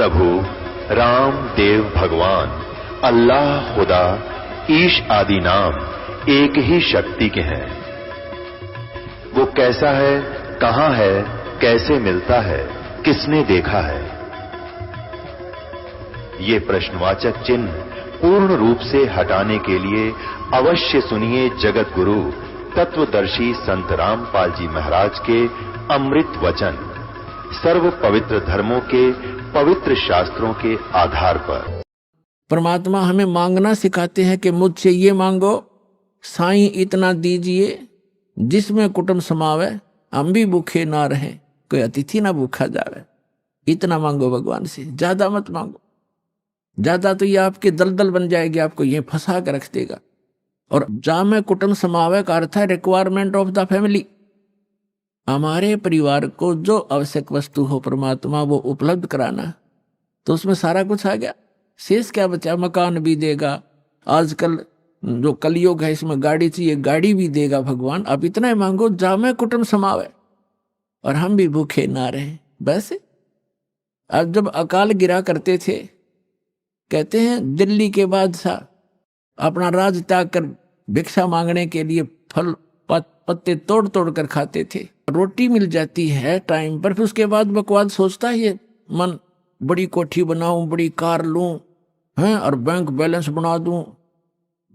प्रभु राम देव भगवान अल्लाह खुदा ईश आदि नाम एक ही शक्ति के हैं। वो कैसा है, कहां है, कैसे मिलता है, किसने देखा है? ये प्रश्नवाचक चिन्ह पूर्ण रूप से हटाने के लिए अवश्य सुनिए जगत गुरु तत्वदर्शी संत रामपाल जी महाराज के अमृत वचन, सर्व पवित्र धर्मों के पवित्र शास्त्रों के आधार पर। परमात्मा हमें मांगना सिखाते हैं कि मुझसे ये मांगो, साईं इतना दीजिए जिसमें कुटुंब समावे, हम भी भूखे ना रहें, कोई अतिथि ना भूखा जावे। इतना मांगो भगवान से, ज्यादा मत मांगो। ज्यादा तो ये आपके दलदल बन जाएगी, आपको ये फंसा कर रख देगा। और जामे कुटुंब समावे का अर्थ है रिक्वायरमेंट ऑफ द फैमिली। हमारे परिवार को जो आवश्यक वस्तु हो परमात्मा वो उपलब्ध कराना, तो उसमें सारा कुछ आ गया। शेष क्या बचा? मकान भी देगा, आजकल जो कलयुग है इसमें गाड़ी चाहिए, गाड़ी भी देगा भगवान। अब इतना ही मांगो जामे कुटुंब समावे और हम भी भूखे ना रहे। बस अब जब अकाल गिरा करते थे, कहते हैं दिल्ली के बादशाह अपना राज त्याग कर भिक्षा मांगने के लिए फल पत्ते तोड़ तोड़ कर खाते थे। रोटी मिल जाती है टाइम पर, फिर उसके बाद बकवाद सोचता है ये मन, बड़ी कोठी बनाऊं, बड़ी कार लूं, हैं, और बैंक बैलेंस बना दूं।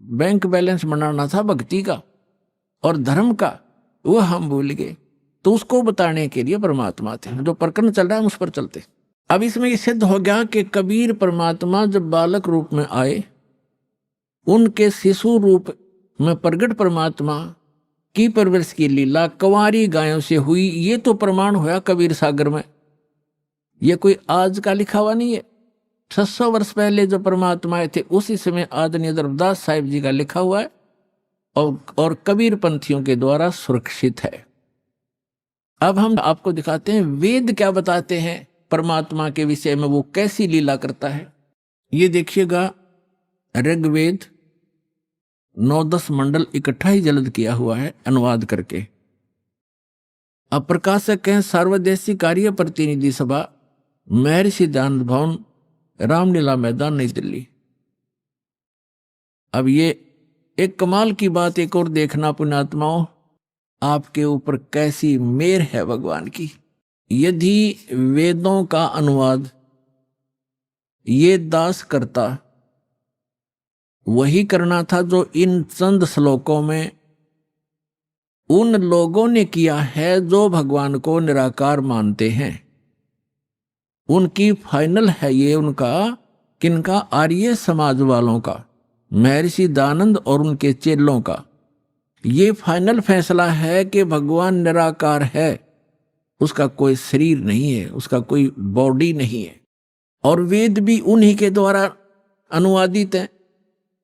बैंक बैलेंस बनाना था भक्ति का और धर्म का, वो हम भूल गए। तो उसको बताने के लिए परमात्मा थे। जो प्रकरण चल रहा है उस पर चलते। अब इसमें ये सिद्ध हो गया कि कबीर परमात्मा जब बालक रूप में आए, उनके शिशु रूप में प्रगट परमात्मा की परवरिश की लीला कंवारी गायों से हुई। ये तो प्रमाण हुआ कबीर सागर में। ये कोई आज का लिखा हुआ नहीं है। 600 वर्ष पहले जो परमात्मा आए थे उसी समय आदरणीय धर्मदास साहिब जी का लिखा हुआ है और कबीर पंथियों के द्वारा सुरक्षित है। अब हम आपको दिखाते हैं वेद क्या बताते हैं परमात्मा के विषय में, वो कैसी लीला करता है। ये देखिएगा, ऋग्वेद 9-10 मंडल इकट्ठा ही जल्द किया हुआ है अनुवाद करके। अब प्रकाशक हैं सर्वदेशी कार्य प्रतिनिधि सभा, महर्षि दयानंद भवन, रामलीला मैदान, नई दिल्ली। अब ये एक कमाल की बात एक और देखना पुण्यात्माओं, आपके ऊपर कैसी मेहर है भगवान की। यदि वेदों का अनुवाद ये दास करता, वही करना था जो इन चंद श्लोकों में उन लोगों ने किया है जो भगवान को निराकार मानते हैं। उनकी फाइनल है ये, उनका किनका? आर्य समाज वालों का, महर्षि दयानंद और उनके चेलों का। ये फाइनल फैसला है कि भगवान निराकार है, उसका कोई शरीर नहीं है, उसका कोई बॉडी नहीं है। और वेद भी उन्हीं के द्वारा अनुवादित है।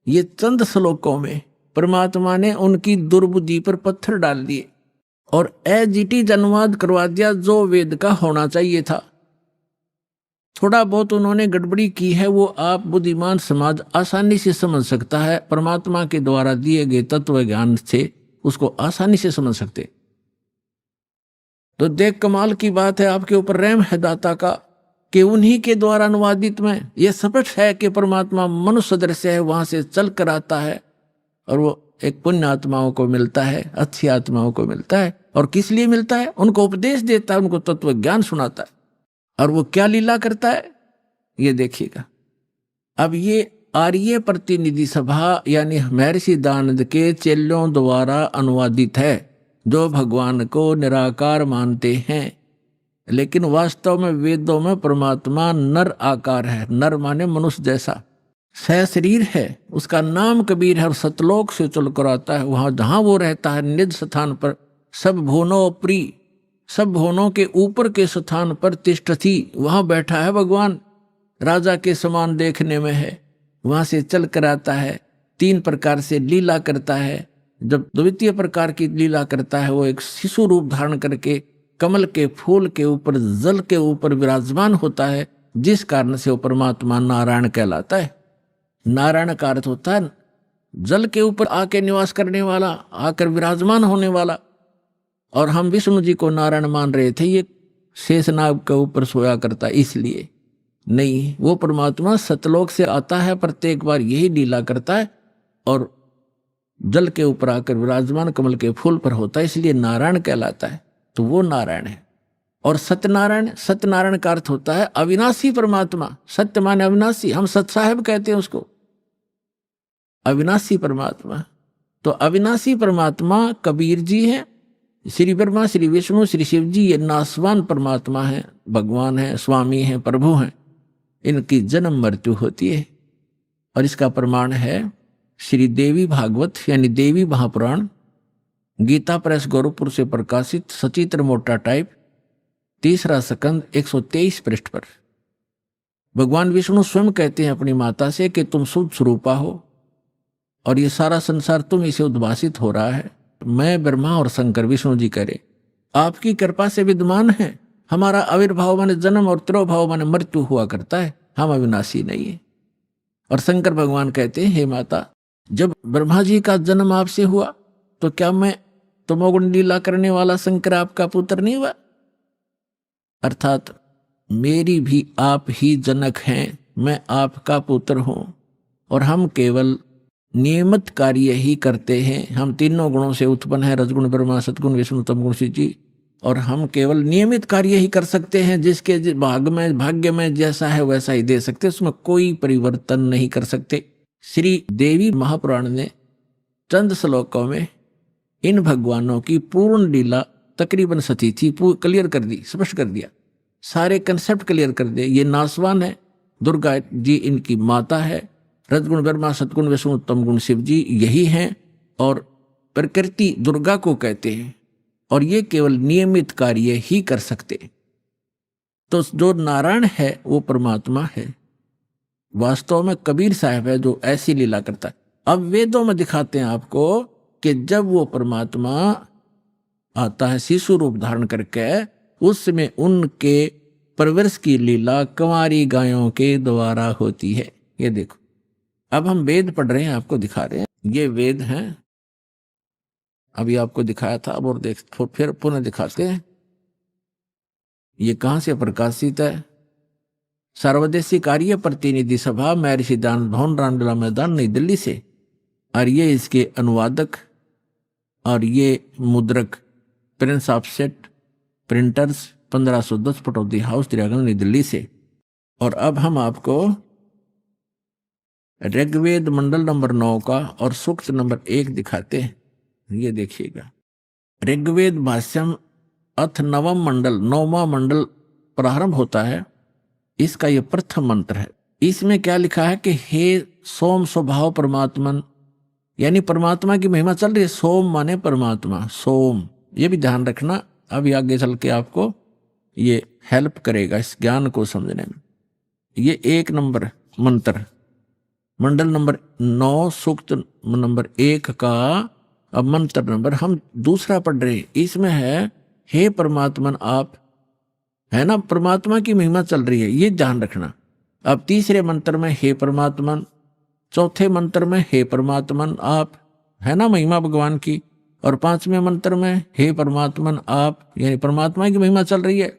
ये चंद श्लोकों में परमात्मा ने उनकी दुर्बुद्धि पर पत्थर डाल दिए और एजिटी अनुवाद करवा दिया जो वेद का होना चाहिए था। थोड़ा बहुत उन्होंने गड़बड़ी की है, वो आप बुद्धिमान समाज आसानी से समझ सकता है। परमात्मा के द्वारा दिए गए तत्व ज्ञान से उसको आसानी से समझ सकते। तो देख कमाल की बात है, आपके ऊपर रहम है दाता का कि उन्हीं के द्वारा अनुवादित में यह स्पष्ट है कि परमात्मा मनुष्य सदृश है, वहां से चल कर आता है और वो एक पुण्य आत्माओं को मिलता है, अच्छी आत्माओं को मिलता है। और किस लिए मिलता है? उनको उपदेश देता है, उनको तत्व ज्ञान सुनाता है। और वो क्या लीला करता है ये देखिएगा। अब ये आर्य प्रतिनिधि सभा यानी महर्षि दयानंद के चेलों द्वारा अनुवादित है, जो भगवान को निराकार मानते हैं। लेकिन वास्तव में वेदों में परमात्मा नर आकार है। नर माने मनुष्य जैसा, सहशरीर है। उसका नाम कबीर है और सतलोक से चल कर आता है। वहां जहां वो रहता है निज स्थान पर, सब भुवनों प्रिय, सब भुवनों के ऊपर के स्थान पर तिष्ठति, वहां बैठा है भगवान। राजा के समान देखने में है, वहां से चल कर आता है। 3 प्रकार से लीला करता है। जब द्वितीय प्रकार की लीला करता है, वो एक शिशु रूप धारण करके कमल के फूल के ऊपर, जल के ऊपर विराजमान होता है, जिस कारण से वो परमात्मा नारायण कहलाता है। नारायण का अर्थ होता है जल के ऊपर आके निवास करने वाला, आकर विराजमान होने वाला। और हम विष्णु जी को नारायण मान रहे थे, ये शेषनाग के ऊपर सोया करता इसलिए। नहीं, वो परमात्मा सतलोक से आता है, प्रत्येक बार यही लीला करता है और जल के ऊपर आकर विराजमान कमल के फूल पर होता है, इसलिए नारायण कहलाता है। तो वो नारायण है। और सत्यनारायण, सत्यनारायण का अर्थ होता है अविनाशी परमात्मा। सत्य माने अविनाशी, हम सत साहेब कहते हैं उसको, अविनाशी परमात्मा। तो अविनाशी परमात्मा कबीर जी हैं, श्री ब्रह्मा, श्री विष्णु, श्री शिव जी ये नासवान परमात्मा हैं, भगवान हैं, स्वामी हैं, प्रभु हैं। इनकी जन्म मृत्यु होती है। और इसका प्रमाण है श्री देवी भागवत यानी देवी महापुराण, गीता प्रेस गोरखपुर से प्रकाशित, सचित्र मोटा टाइप, 3रा स्कंद 123 पृष्ठ पर। भगवान विष्णु स्वयं कहते हैं अपनी माता से कि तुम शुद्ध स्वरूपा हो और ये सारा संसार तुम इसे उद्भासित हो रहा है। मैं ब्रह्मा और शंकर, विष्णु जी करे, आपकी कृपा से विद्यमान है। हमारा आविर्भाव माने जन्म और तिरोभाव माने मृत्यु हुआ करता है, हम अविनाशी नहीं है। और शंकर भगवान कहते हैं, हे माता, जब ब्रह्मा जी का जन्म आपसे हुआ तो क्या मैं तमोगुण लीला करने वाला शंकर आपका पुत्र नहीं हुआ? अर्थात मेरी भी आप ही जनक हैं, मैं आपका पुत्र हूं और हम केवल नियमित कार्य ही करते हैं। हम तीनों गुणों से उत्पन्न है, रजगुण ब्रह्मा, सतगुण विष्णु, तमगुण शिव जी, और हम केवल नियमित कार्य ही कर सकते हैं। जिसके भाग्य में जैसा है वैसा ही दे सकते, उसमें कोई परिवर्तन नहीं कर सकते। श्री देवी महापुराण ने चंद श्लोकों में इन भगवानों की पूर्ण लीला तकरीबन सती थी, क्लियर कर दी, स्पष्ट कर दिया, सारे कंसेप्ट क्लियर कर दे। ये नासवान है, दुर्गा जी इनकी माता है, रजगुण ब्रह्मा, सतगुण विष्णु, तमगुण शिव जी यही हैं, और प्रकृति दुर्गा को कहते हैं, और ये केवल नियमित कार्य ही कर सकते। तो जो नारायण है वो परमात्मा है, वास्तव में कबीर साहब है जो ऐसी लीला करता है। अब वेदों में दिखाते हैं आपको कि जब वो परमात्मा आता है शिशु रूप धारण करके, उसमें उनके परवरिश की लीला कंवारी गायों के द्वारा होती है। ये देखो, अब हम वेद पढ़ रहे हैं, आपको दिखा रहे हैं, ये वेद हैं, अभी आपको दिखाया था, अब और देख फिर पुनः दिखाते हैं। ये कहां से प्रकाशित है? सर्वदेशी कार्य प्रतिनिधि सभा, महर्षि दान भवन, रामलीला मैदान, नई दिल्ली से। और ये इसके अनुवादक और ये मुद्रक Prince Offset Printers 1510 Pataudi House, Tiraganj, Nai Delhi से। और अब हम आपको ऋग्वेद मंडल नंबर 9 का और सूक्त नंबर 1 दिखाते हैं। ये देखिएगा, ऋग्वेद भाष्यम अथ नवम मंडल, 9वां मंडल प्रारंभ होता है। इसका ये प्रथम मंत्र है। इसमें क्या लिखा है कि हे सोम स्वभाव परमात्मन, यानी परमात्मा की महिमा चल रही है। सोम माने परमात्मा, सोम, ये भी ध्यान रखना, अभी आगे चल के आपको ये हेल्प करेगा इस ज्ञान को समझने में। ये 1 नंबर मंत्र, मंडल नंबर 9 सूक्त नंबर 1 का अब मंत्र नंबर हम दूसरा पढ़ रहे हैं। इसमें है हे परमात्मन आप, है ना, परमात्मा की महिमा चल रही है, ये ध्यान रखना। अब तीसरे मंत्र में हे परमात्मन, चौथे मंत्र में हे परमात्मन आप, है ना महिमा भगवान की, और 5वें मंत्र में हे परमात्मन आप, यानी परमात्मा की महिमा चल रही है।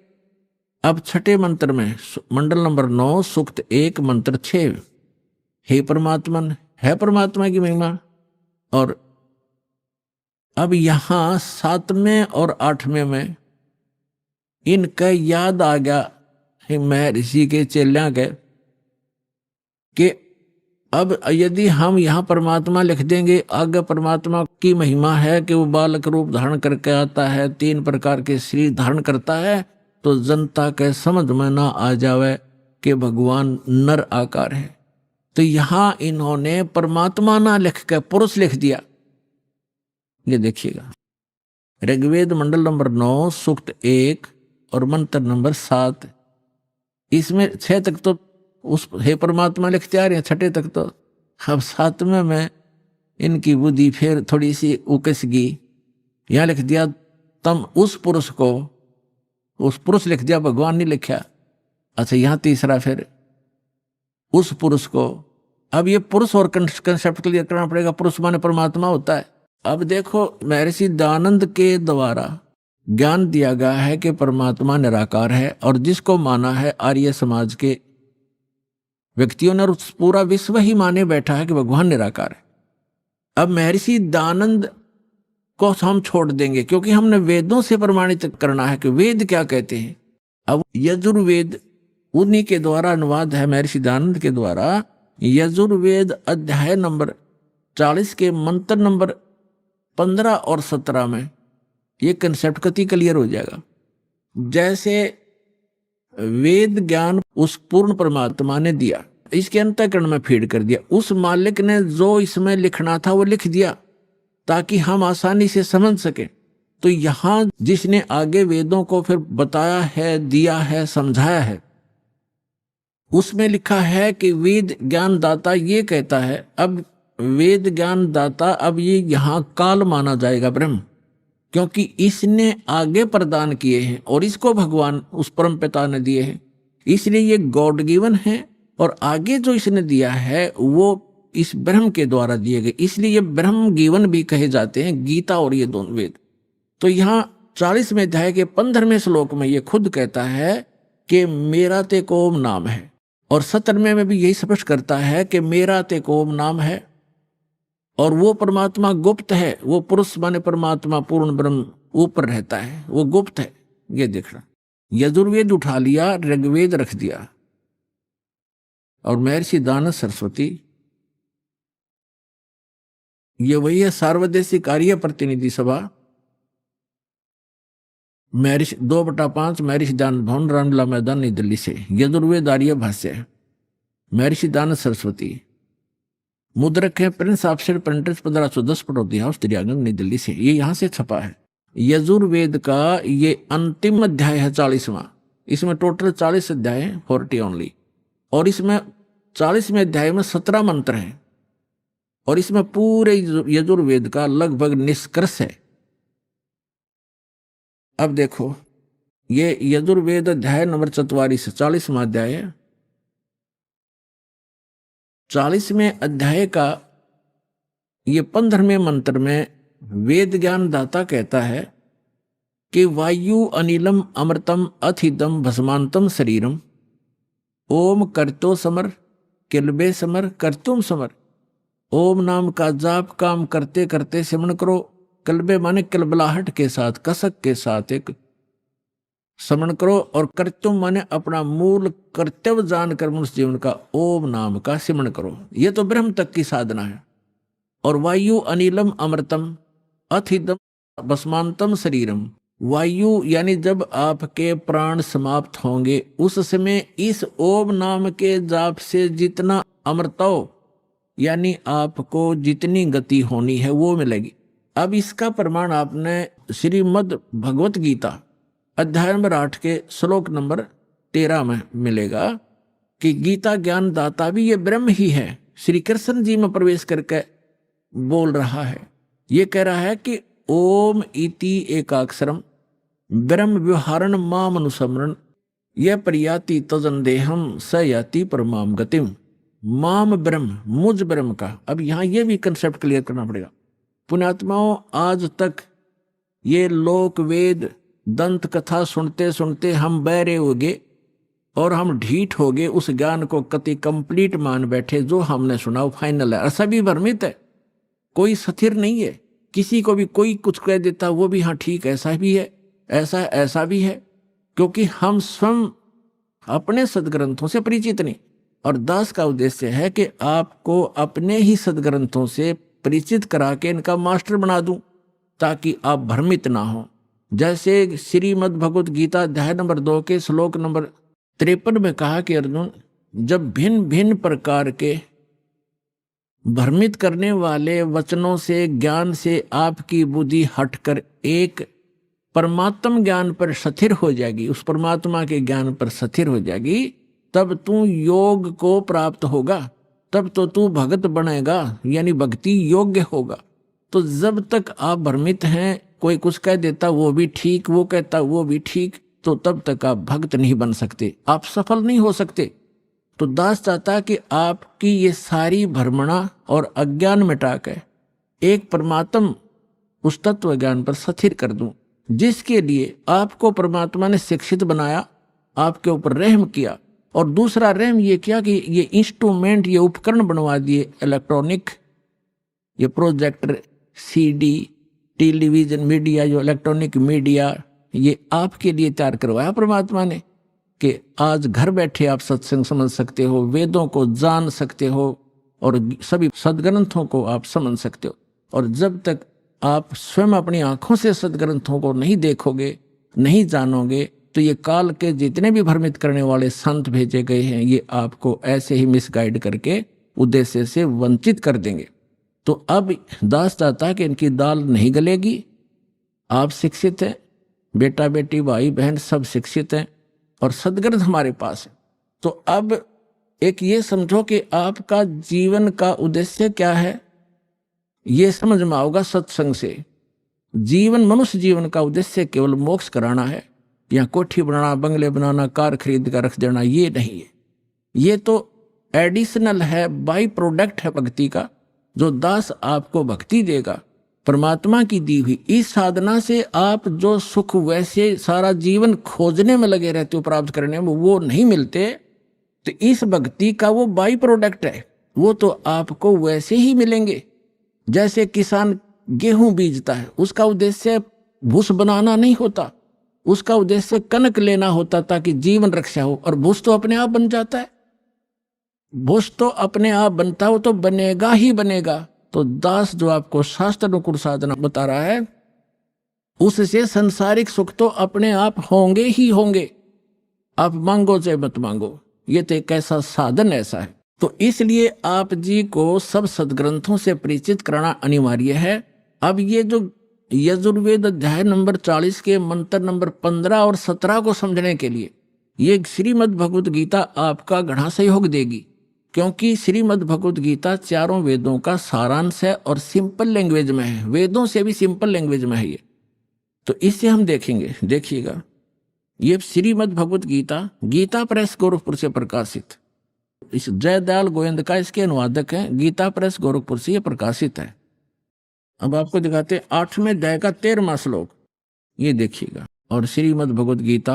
अब छठे मंत्र में मंडल नंबर 9 सूक्त 1 मंत्र 6, हे परमात्मन, है परमात्मा की महिमा। और अब यहां 7वें और 8वें में इनका याद आ गया महर्षि के चेलियां के कि अब यदि हम यहाँ परमात्मा लिख देंगे, आगे परमात्मा की महिमा है कि वो बालक रूप धारण करके आता है, 3 प्रकार के शरीर धारण करता है, तो जनता के समझ में ना आ जावे कि भगवान नर आकार है। तो यहाँ इन्होंने परमात्मा ना लिख के पुरुष लिख दिया। ये देखिएगा, ऋग्वेद मंडल नंबर 9 सूक्त 1 और मंत्र नंबर 7, इसमें 6 तक तो उस हे परमात्मा लिखते आ रहे हैं, 6 तक तो। अब 7वें में इनकी बुद्धि फिर थोड़ी सी उकस गई, यहाँ लिख दिया तम उस पुरुष को, उस पुरुष लिख दिया, भगवान नहीं लिखा। अच्छा, यहाँ तीसरा फिर उस पुरुष को। अब ये पुरुष और कंसेप्ट क्लियर करना पड़ेगा, पुरुष माने परमात्मा होता है। अब देखो, महर्षि दयानंद के द्वारा ज्ञान दिया गया है कि परमात्मा निराकार है, और जिसको माना है आर्य समाज के व्यक्तियों ने, और पूरा विश्व ही माने बैठा है कि भगवान निराकार है। अब महर्षि दयानंद को हम छोड़ देंगे क्योंकि हमने वेदों से प्रमाणित करना है कि वेद क्या कहते हैं। अब यजुर्वेद उन्हीं के द्वारा अनुवाद है, महर्षि दयानंद के द्वारा। यजुर्वेद अध्याय नंबर 40 के मंत्र नंबर 15 और 17 में ये कंसेप्ट कति क्लियर हो जाएगा। जैसे वेद ज्ञान उस पूर्ण परमात्मा ने दिया, इसके अंतःकरण में फीड कर दिया, उस मालिक ने जो इसमें लिखना था वो लिख दिया ताकि हम आसानी से समझ सके। तो यहां जिसने आगे वेदों को फिर बताया है, दिया है, समझाया है, उसमें लिखा है कि वेद ज्ञान दाता ये कहता है। अब वेद ज्ञान दाता, अब ये यहां काल माना जाएगा ब्रह्म, क्योंकि इसने आगे प्रदान किए हैं और इसको भगवान उस परम पिता ने दिए हैं, इसलिए ये गॉड गिवन है। और आगे जो इसने दिया है वो इस ब्रह्म के द्वारा दिए गए, इसलिए ये ब्रह्म गिवन भी कहे जाते हैं, गीता और ये दोनों वेद। तो यहाँ 40वें अध्याय के 15वें श्लोक में ये खुद कहता है कि मेरा ते को ओम नाम है, और 17वें में भी यही स्पष्ट करता है कि मेरा ते को ओम नाम है। और वो परमात्मा गुप्त है, वो पुरुष माने परमात्मा पूर्ण ब्रह्म ऊपर रहता है, वो गुप्त है। ये देखना, यजुर्वेद उठा लिया, ऋग्वेद रख दिया, और महर्षि दयानंद सरस्वती ये वही है सार्वदेशिक कार्य प्रतिनिधि सभा, महर्षि 2/5 महर्षि दयानंद भवन, रामलीला मैदान, नई दिल्ली से। यजुर्वेद आर्य भाष्य महर्षि दयानंद सरस्वती, मुद्रक है Prince officer printers 1510 Pataudi house, Daryaganj, नई दिल्ली से। ये यहां से छपा है। यजुर्वेद का ये अंतिम अध्याय है 40वां। इसमें टोटल 40 अध्याय है, 40 ओनली। और इसमें 40वें अध्याय में 17 मंत्र हैं, और इसमें पूरे यजुर्वेद का लगभग निष्कर्ष है। अब देखो, ये यजुर्वेद अध्याय नंबर 44 40वां अध्याय है। 40वें अध्याय का ये 15वें मंत्र में वेद ज्ञान दाता कहता है कि वायु अनिलम अमृतम अथिदम भस्मांतम शरीरम ओम करतो समर किलबे समर करतुम समर। ओम नाम का जाप काम करते करते सिमरण करो। कलबे माने कलबलाहट के साथ, कसक के साथ एक स्मरण करो, और कर्तुम माने अपना मूल कर्तव्य जानकर मनुष्य जीवन का ओम नाम का सिमरण करो। ये तो ब्रह्म तक की साधना है। और वायु अनिलम अमृतम अथिदम भस्मांतम शरीरम, वायु यानी जब आपके प्राण समाप्त होंगे उस समय इस ओम नाम के जाप से जितना अमृतो यानी आपको जितनी गति होनी है वो मिलेगी। अब इसका प्रमाण आपने श्रीमद् भगवत गीता अध्याय नंबर 8 के श्लोक नंबर 13 में मिलेगा कि गीता ज्ञान दाता भी ये ब्रह्म ही है। श्री कृष्ण जी में प्रवेश करके बोल रहा है, ये कह रहा है कि ओम इति एकाक्षरम ब्रह्म व्यवहारण माम अनुसमरण यह प्रयाति तजन देहम स याति परमाम गतिम। माम ब्रह्म, मुझ ब्रह्म का। अब यहाँ ये भी कंसेप्ट क्लियर करना पड़ेगा। पुण्यात्माओं, आज तक ये लोक वेद दंत कथा सुनते सुनते हम बहरे हो गए और हम ढीठ हो गए, उस ज्ञान को कति कंप्लीट मान बैठे। जो हमने सुना वो फाइनल है, और सभी भ्रमित है, कोई स्थिर नहीं है। किसी को भी कोई कुछ कह देता वो भी हाँ ठीक ऐसा भी है, ऐसा भी है, क्योंकि हम स्वयं अपने सदग्रंथों से परिचित नहीं। और दास का उद्देश्य है कि आपको अपने ही सदग्रंथों से परिचित करा के इनका मास्टर बना दूं ताकि आप भ्रमित ना हो। जैसे श्रीमद् भगवत गीता अध्याय नंबर 2 के श्लोक नंबर 53 में कहा कि अर्जुन, जब भिन्न भिन्न प्रकार के भ्रमित करने वाले वचनों से ज्ञान से आपकी बुद्धि हटकर एक परमात्म ज्ञान पर स्थिर हो जाएगी, उस परमात्मा के ज्ञान पर स्थिर हो जाएगी, तब तू योग को प्राप्त होगा, तब तो तू भगत बनेगा, यानी भक्ति योग्य होगा। तो जब तक आप भ्रमित हैं, कोई कुछ कह देता वो भी ठीक, वो कहता वो भी ठीक, तो तब तक आप भक्त नहीं बन सकते, आप सफल नहीं हो सकते। तो दास चाहता है कि आपकी ये सारी भ्रमणा और अज्ञान मिटाकर एक परमात्म उस तत्व ज्ञान पर स्थिर कर दूं, जिसके लिए आपको परमात्मा ने शिक्षित बनाया, आपके ऊपर रहम किया और दूसरा रैम ये किया कि ये इंस्ट्रूमेंट, ये उपकरण बनवा दिए इलेक्ट्रॉनिक, ये प्रोजेक्टर, सीडी, टेलीविजन मीडिया, जो इलेक्ट्रॉनिक मीडिया, ये आपके लिए तैयार करवाया परमात्मा ने कि आज घर बैठे आप सत्संग समझ सकते हो, वेदों को जान सकते हो और सभी सदग्रंथों को आप समझ सकते हो। और जब तक आप स्वयं अपनी आंखों से सदग्रंथों को नहीं देखोगे, नहीं जानोगे, तो ये काल के जितने भी भ्रमित करने वाले संत भेजे गए हैं, ये आपको ऐसे ही मिसगाइड करके उद्देश्य से वंचित कर देंगे। तो अब दास दाता कि इनकी दाल नहीं गलेगी। आप शिक्षित हैं, बेटा बेटी भाई बहन सब शिक्षित हैं और सदग्रंथ हमारे पास है। तो अब एक ये समझो कि आपका जीवन का उद्देश्य क्या है, ये समझ में आओगा सत्संग से। जीवन, मनुष्य जीवन का उद्देश्य केवल मोक्ष कराना है, या कोठी बनाना, बंगले बनाना, कार खरीद कर रख देना, ये नहीं है। ये तो एडिशनल है, बाई प्रोडक्ट है भक्ति का, जो दास आपको भक्ति देगा परमात्मा की दी हुई। इस साधना से आप जो सुख वैसे सारा जीवन खोजने में लगे रहते हो, प्राप्त करने में, वो नहीं मिलते। तो इस भक्ति का वो बाई प्रोडक्ट है, वो तो आपको वैसे ही मिलेंगे। जैसे किसान गेहूं बीजता है, उसका उद्देश्य भूस बनाना नहीं होता, उसका उद्देश्य कनक लेना होता ताकि जीवन रक्षा हो, और भूस तो अपने आप बन जाता है। भूस तो अपने आप बनता हो तो बनेगा ही बनेगा। तो दास जो आपको शास्त्र अनुकूल साधना बता रहा है, उससे संसारिक सुख तो अपने आप होंगे ही होंगे, आप मांगो चाहे मत मांगो। ये तो एक ऐसा साधन ऐसा है। तो इसलिए आप जी को सब सदग्रंथों से परिचित कराना अनिवार्य है। अब ये जो यजुर्वेद अध्याय नंबर 40 के मंत्र नंबर 15 और 17 को समझने के लिए ये श्रीमद् भगवत गीता आपका घना सहयोग देगी, क्योंकि श्रीमद् भगवत गीता चारों वेदों का सारांश है और सिंपल लैंग्वेज में है, वेदों से भी सिंपल लैंग्वेज में है ये। तो इससे हम देखेंगे, देखिएगा, ये श्रीमद् भगवत गीता गीता प्रेस गोरखपुर से प्रकाशित, इस जयदयाल गोविंद का इसके अनुवादक हैं, गीता प्रेस गोरखपुर से ये प्रकाशित है। अब आपको दिखाते हैं 8वें अध्याय का 13वां श्लोक, ये देखिएगा। और श्रीमद् भगवत गीता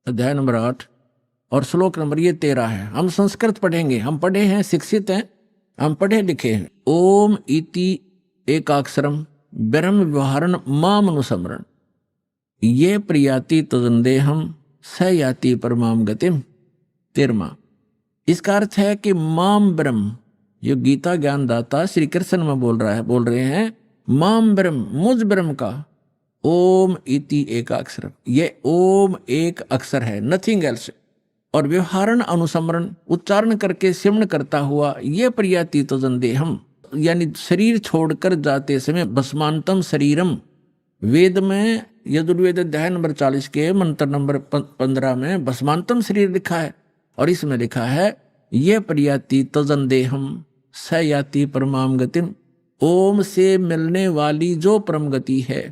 अध्याय नंबर 8 और श्लोक नंबर ये 13 है। हम संस्कृत पढ़ेंगे, हम पढ़े हैं, शिक्षित हैं, हम पढ़े लिखे हैं। ओम इति एकाक्षरम ब्रह्म व्यवहारण माम अनुसमरण ये प्रियाति तदंदेहम स याति परमाम गतिम। 13वां, इसका अर्थ है कि माम ब्रह्म, जो गीता ज्ञान दाता श्री कृष्ण में बोल रहे हैं, माम ब्रह्म, मुझ ब्रह्म का, ओम इति एकाक्षर, ये ओम एक अक्षर है, नथिंग एल्स। और व्यवहारण अनुसमरण, उच्चारण करके सिमरण करता हुआ, ये प्रियाति तदंदेहम, यानी शरीर छोड़कर जाते समय, भस्मांतम शरीरम, वेद में यजुर्वेद अध्याय नंबर 40 के मंत्र नंबर 15 में भस्मांतम शरीर लिखा है, और इसमें लिखा है ये प्रियाति तजंदेहम स याति परमाम गतिम, ओम से मिलने वाली जो परम गति है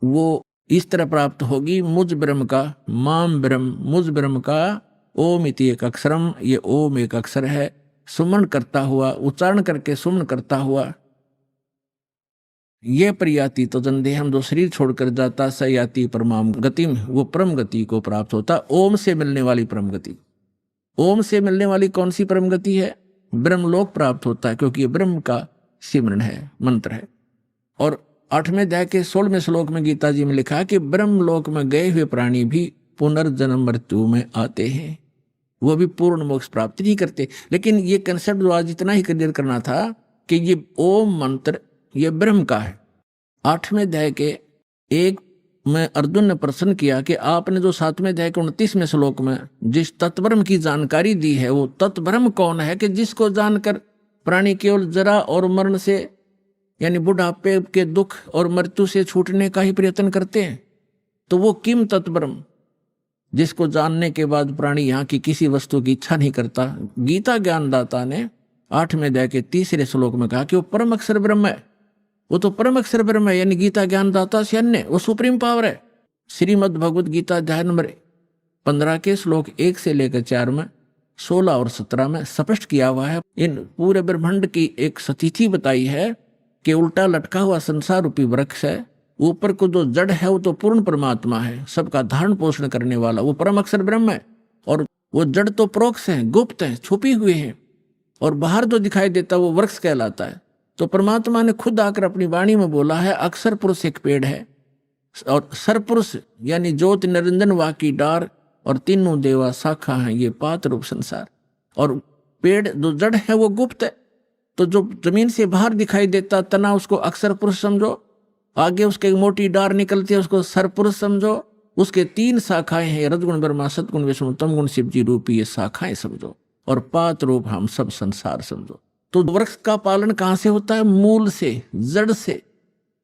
वो इस तरह प्राप्त होगी, मुझ ब्रह्म का, माम ब्रह्म, मुझ ब्रह्म का, ओम इति एक अक्षरम, ये ओम एक अक्षर है, सुमन करता हुआ, उच्चारण करके सुमन करता हुआ, ये प्रियाति तजंदेहम, जो शरीर छोड़कर जाता, स याति परमाम गतिम, वो परम गति को प्राप्त होता। ओम से मिलने वाली परम गति, ओम से मिलने वाली कौन सी परम गति है? ब्रह्मलोक प्राप्त होता है, क्योंकि ये ब्रह्म का सिमरन है, मंत्र है। और 8वें अध्याय के 16वें श्लोक में गीता जी में लिखा है कि ब्रह्मलोक में गए हुए प्राणी भी पुनर्जन्म मृत्यु में आते हैं, वो भी पूर्ण मोक्ष प्राप्ति नहीं करते। लेकिन ये कंसेप्ट जो आज इतना ही क्लियर करना था कि ये ओम मंत्र ये ब्रह्म का है। 8वें अध्याय के 1 में अर्जुन ने प्रश्न किया कि आपने जो 7वें अध्याय के 29वें श्लोक में जिस तत्ब्रह्म की जानकारी दी है, वो तत्ब्रह्म कौन है कि जिसको जानकर प्राणी केवल जरा और मरण से, यानी बुढ़ापे के दुख और मृत्यु से छूटने का ही प्रयत्न करते हैं। तो वो किम तत्ब्रह्म, जिसको जानने के बाद प्राणी यहाँ की किसी वस्तु की इच्छा नहीं करता। गीता ज्ञानदाता ने 8वें अध्याय के 3रे श्लोक में कहा कि वो परम अक्षर ब्रह्म है, वो तो परम अक्षर ब्रह्म है, यानी गीता ज्ञानदाता से अन्य, वो सुप्रीम पावर है। श्रीमद् भगवत गीता अध्याय नंबर 15 के श्लोक 1 से लेकर 4 में, 16 और 17 में स्पष्ट किया हुआ है। इन पूरे ब्रह्मांड की एक स्थिति बताई है कि उल्टा लटका हुआ संसार रूपी वृक्ष है, ऊपर को जो जड़ है वो तो पूर्ण परमात्मा है, सबका धारण पोषण करने वाला, वो परम अक्षर ब्रह्म है। और वो जड़ तो प्रोक्ष हैं, गुप्त हैं, छुपी हुई हैं, और बाहर जो दिखाई देता वो वृक्ष कहलाता है। तो परमात्मा ने खुद आकर अपनी वाणी में बोला है, अक्षर पुरुष एक पेड़ है, और सरपुरुष यानी ज्योत निरंजन वाकी डार, और तीनों देवा शाखा हैं ये पात रूप संसार। और पेड़ जो जड़ है वो गुप्त है, तो जो जमीन से बाहर दिखाई देता तना उसको अक्षर पुरुष समझो, आगे उसके मोटी डार निकलती है उसको सरपुरुष समझो, उसके 3 शाखाएं हैं, रजगुण ब्रह्मा सतगुण विष्णु तमगुण शिव जी रूपी ये शाखाएं समझो, और पात रूप हम सब संसार समझो। तो वृक्ष का पालन कहां से होता है? मूल से, जड़ से।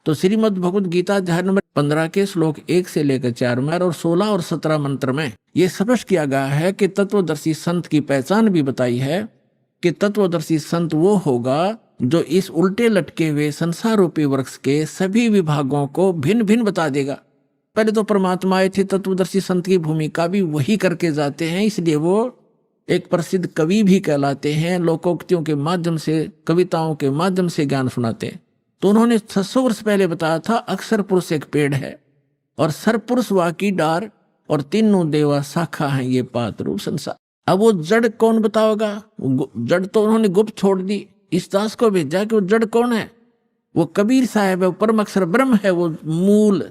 तो श्रीमद् भगवद गीता अध्याय नंबर 15 के श्लोक 1 से लेकर 4 में और 16 और 17 मंत्र में यह स्पष्ट किया गया है कि तत्वदर्शी संत की पहचान भी बताई है कि तत्वदर्शी संत वो होगा जो इस उल्टे लटके हुए संसार रूपी वृक्ष के सभी विभागों को भिन्न भिन्न बता देगा। पहले तो परमात्मा आए थे, तत्वदर्शी संत की भूमिका भी वही करके जाते हैं, इसलिए वो एक प्रसिद्ध कवि भी कहलाते हैं, लोकोक्तियों के माध्यम से, कविताओं के माध्यम से ज्ञान सुनाते हैं। तो उन्होंने 600 वर्ष पहले बताया था अक्षर पुरुष एक पेड़ है, और सरपुरुष वाकी डार, और तीनों देवा शाखा हैं ये पात रूप संसार। अब वो जड़ कौन बताओगा? जड़ तो उन्होंने गुप्त छोड़ दी, इस दास को भेजा कि वो जड़ कौन है? वो कबीर साहब है, वो परम अक्षर ब्रह्म है, वो मूल।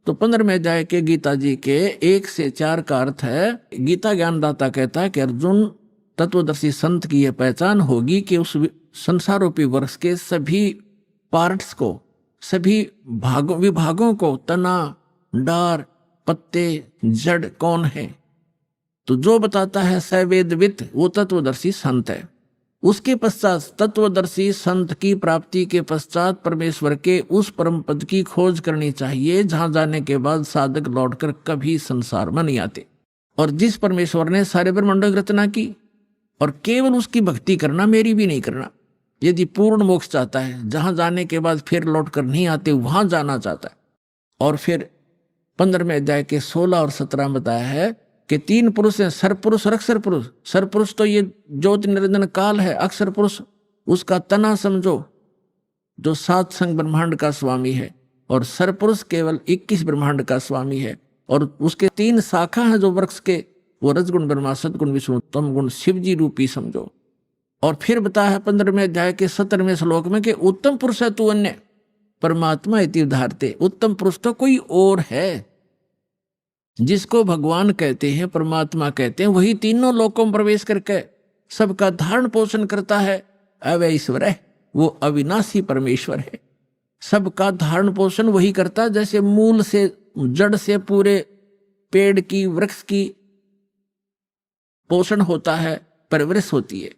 तो 15वें अध्याय के गीता जी के 1 से 4 का अर्थ है, गीता ज्ञानदाता कहता है कि अर्जुन तत्वदर्शी संत की यह पहचान होगी कि उस संसार रूपी वृक्ष के सभी पार्ट्स को, सभी विभागों को, तना, डार, पत्ते, जड़ कौन है? तो जो बताता है सवेदवित वो तत्वदर्शी संत है। उसके पश्चात तत्वदर्शी संत की प्राप्ति के पश्चात परमेश्वर के उस परम पद की खोज करनी चाहिए जहां जाने के बाद साधक लौटकर कभी संसार में नहीं आते। और जिस परमेश्वर ने सारे ब्रह्मांडों की रचना की, और केवल उसकी भक्ति करना, मेरी भी नहीं करना, यदि पूर्ण मोक्ष चाहता है, जहां जाने के बाद फिर लौट कर नहीं आते वहां जाना चाहता है। और फिर 15वें अध्याय के 16 और 17 में बताया है कि 3 पुरुष हैं, सरपुरुष और अक्षर पुरुष। सरपुरुष तो ये ज्योति निरंजन काल है, अक्षर पुरुष उसका तना समझो जो 7 संग ब्रह्मांड का स्वामी है, और सरपुरुष केवल 21 ब्रह्मांड का स्वामी है। और उसके 3 शाखा हैं जो वृक्ष के, वो रजगुण ब्रह्मा सतगुण विष्णु तमगुण शिव जी रूपी समझो। और फिर बताया है 15वें अध्याय के 17वें श्लोक में कि उत्तम पुरुष है तू अन्य परमात्मा इति उदाहरते। उत्तम पुरुष तो कोई और है, जिसको भगवान कहते हैं, परमात्मा कहते हैं, वही तीनों लोकों में प्रवेश करके सबका धारण पोषण करता है। अवय ईश्वर है, वो अविनाशी परमेश्वर है, सबका धारण पोषण वही करता है। जैसे मूल से, जड़ से पूरे पेड़ की, वृक्ष की पोषण होता है, परवरिश होती है।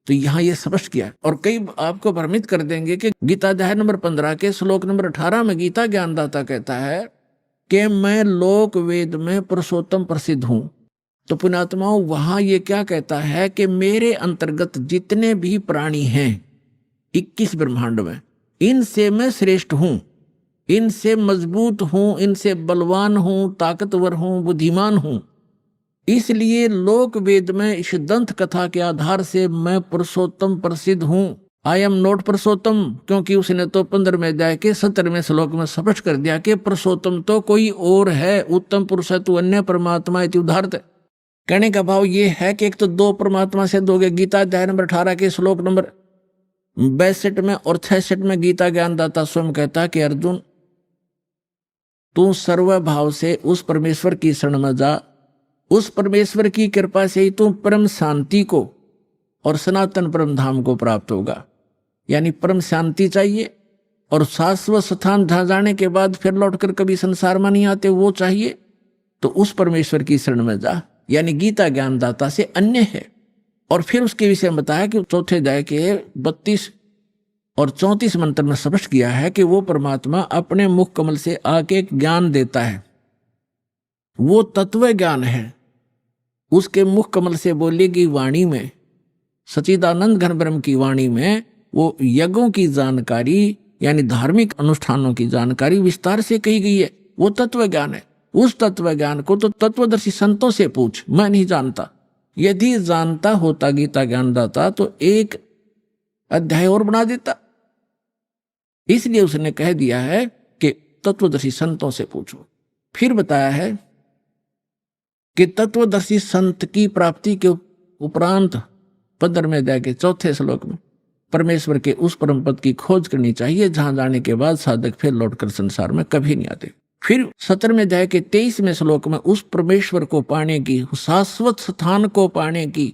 तो यहां ये स्पष्ट किया। और कई आपको भ्रमित कर देंगे कि गीता अध्याय नंबर 15 के श्लोक नंबर 18 में गीता ज्ञानदाता कहता है कि मैं लोक वेद में पुरुषोत्तम प्रसिद्ध हूं। तो पुण्यात्माओं, वहां ये क्या कहता है कि मेरे अंतर्गत जितने भी प्राणी हैं 21 ब्रह्मांड में, इनसे मैं श्रेष्ठ हूं, इनसे मजबूत हूं, इनसे बलवान हूं, ताकतवर हूं, बुद्धिमान हूं। इसलिए लोक वेद में इस दंत कथा के आधार से मैं पुरुषोत्तम प्रसिद्ध हूं। आई एम नॉट पुरुषोत्तम, क्योंकि उसने तो 15वें अध्याय के 17वें श्लोक में स्पष्ट कर दिया कि पुरुषोत्तम तो कोई और है, उत्तम पुरुष है तू अन्य परमात्मा इति उदाहरते। कहने का भाव ये है कि एक तो 2 परमात्मा से दोगे। गीता अध्याय नंबर 18 के श्लोक नंबर 62 में और 66 में गीता ज्ञानदाता स्वयं कहता कि अर्जुन तू सर्वभाव से उस परमेश्वर की शरण में जा, उस परमेश्वर की कृपा से ही तू परम शांति को और सनातन परम धाम को प्राप्त होगा। यानी परम शांति चाहिए और शाश्वत स्थान जहां जाने के बाद फिर लौटकर कभी संसार में नहीं आते वो चाहिए, तो उस परमेश्वर की शरण में जा। यानी गीता ज्ञानदाता से अन्य है। और फिर उसके विषय में बताया कि 4थे अध्याय के 32 और 34 मंत्र में स्पष्ट किया है कि वो परमात्मा अपने मुख कमल से आके एक ज्ञान देता है, वो तत्व ज्ञान है। उसके मुख कमल से बोलेगी वाणी में, सच्चिदानंद घन ब्रह्म की वाणी में वो यज्ञों की जानकारी यानी धार्मिक अनुष्ठानों की जानकारी विस्तार से कही गई है। वो तत्व ज्ञान है। उस तत्व ज्ञान को तो तत्वदर्शी संतों से पूछ, मैं नहीं जानता। यदि जानता होता गीता ज्ञानदाता तो एक अध्याय और बना देता। इसलिए उसने कह दिया है कि तत्वदर्शी संतों से पूछो। फिर बताया है कि तत्वदर्शी संत की प्राप्ति के उपरांत 15वें अध्याय के 4थे श्लोक में परमेश्वर के उस परम पद की खोज करनी चाहिए जहां जाने के बाद साधक फिर लौटकर संसार में कभी नहीं आते। फिर 17वें अध्याय के 23वें श्लोक में उस परमेश्वर को पाने की, शाश्वत स्थान को पाने की,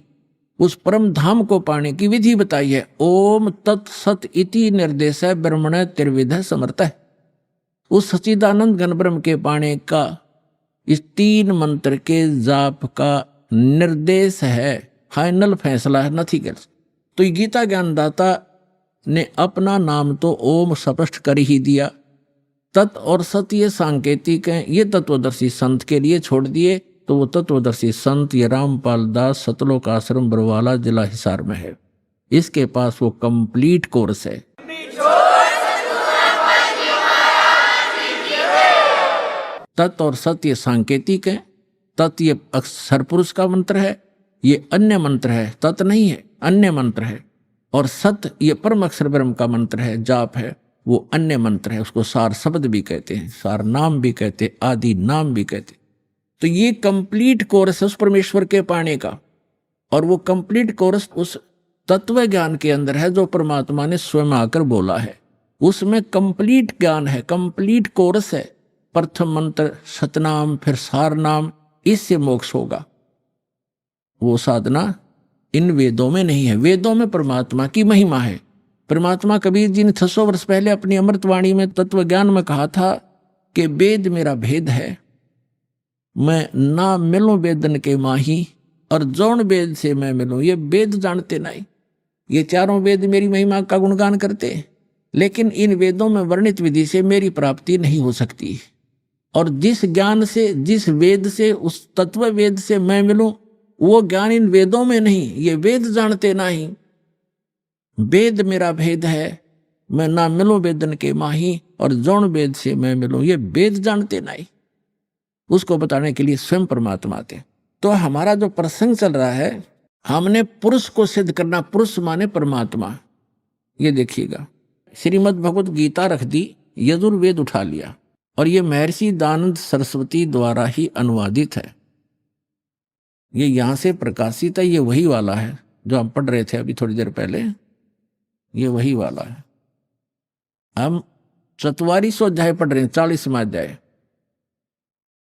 उस परम धाम को पाने की विधि बताई है। ओम तत्सत इति निर्देश ब्रह्मण त्रिविध समर्थ है। उस सच्चिदानंद घन ब्रह्म के पाने का इस 3 मंत्र के जाप का निर्देश है, फाइनल फैसला है, नथिंग एल्स। तो गीता ज्ञानदाता ने अपना नाम तो ओम स्पष्ट कर ही दिया। तत् और सत ये सांकेतिक हैं, ये तत्वदर्शी संत के लिए छोड़ दिए। तो वो तत्वदर्शी संत ये रामपाल दास सतलोक आश्रम बरवाला जिला हिसार में है। इसके पास वो कंप्लीट कोर्स है। तत् और सत ये सांकेतिक है। तत् ये अक्षर पुरुष का मंत्र है, ये अन्य मंत्र है, तत् नहीं है, अन्य मंत्र है। और सत ये परम अक्षर ब्रह्म का मंत्र है, जाप है, वो अन्य मंत्र है। उसको सार शब्द भी कहते हैं, सार नाम भी कहते हैं, आदि नाम भी कहते हैं। तो ये कंप्लीट कोर्स है उस परमेश्वर के पाने का। और वो कंप्लीट कोर्स उस तत्व ज्ञान के अंदर है जो परमात्मा ने स्वयं आकर बोला है। उसमें कंप्लीट ज्ञान है, कंप्लीट कोर्स है। प्रथम मंत्र सतनाम, फिर सार नाम, इससे मोक्ष होगा। वो साधना इन वेदों में नहीं है। वेदों में परमात्मा की महिमा है। परमात्मा कबीर जी ने 600 वर्ष पहले अपनी अमृतवाणी में तत्व ज्ञान में कहा था कि वेद मेरा भेद है, मैं ना मिलूं वेदन के माही, और जौन वेद से मैं मिलूं। ये वेद जानते नहीं, ये चारों वेद मेरी महिमा का गुणगान करते, लेकिन इन वेदों में वर्णित विधि से मेरी प्राप्ति नहीं हो सकती। और जिस ज्ञान से, जिस वेद से, उस तत्व वेद से मैं मिलूं, वो ज्ञान इन वेदों में नहीं। ये वेद जानते नहीं। वेद मेरा भेद है, मैं ना मिलूं वेदन के माही, और जौन वेद से मैं मिलूं। ये वेद जानते नहीं। उसको बताने के लिए स्वयं परमात्मा आते। तो हमारा जो प्रसंग चल रहा है, हमने पुरुष को सिद्ध करना। पुरुष माने परमात्मा। ये देखिएगा, श्रीमद् भगवत गीता रख दी, यजुर्वेद उठा लिया, और ये महर्षि दयानंद सरस्वती द्वारा ही अनुवादित है। ये यहां से प्रकाशित है। ये वही वाला है जो हम पढ़ रहे थे अभी थोड़ी देर पहले। ये वही वाला है। हम 44वां अध्याय पढ़ रहे हैं, 40वां अध्याय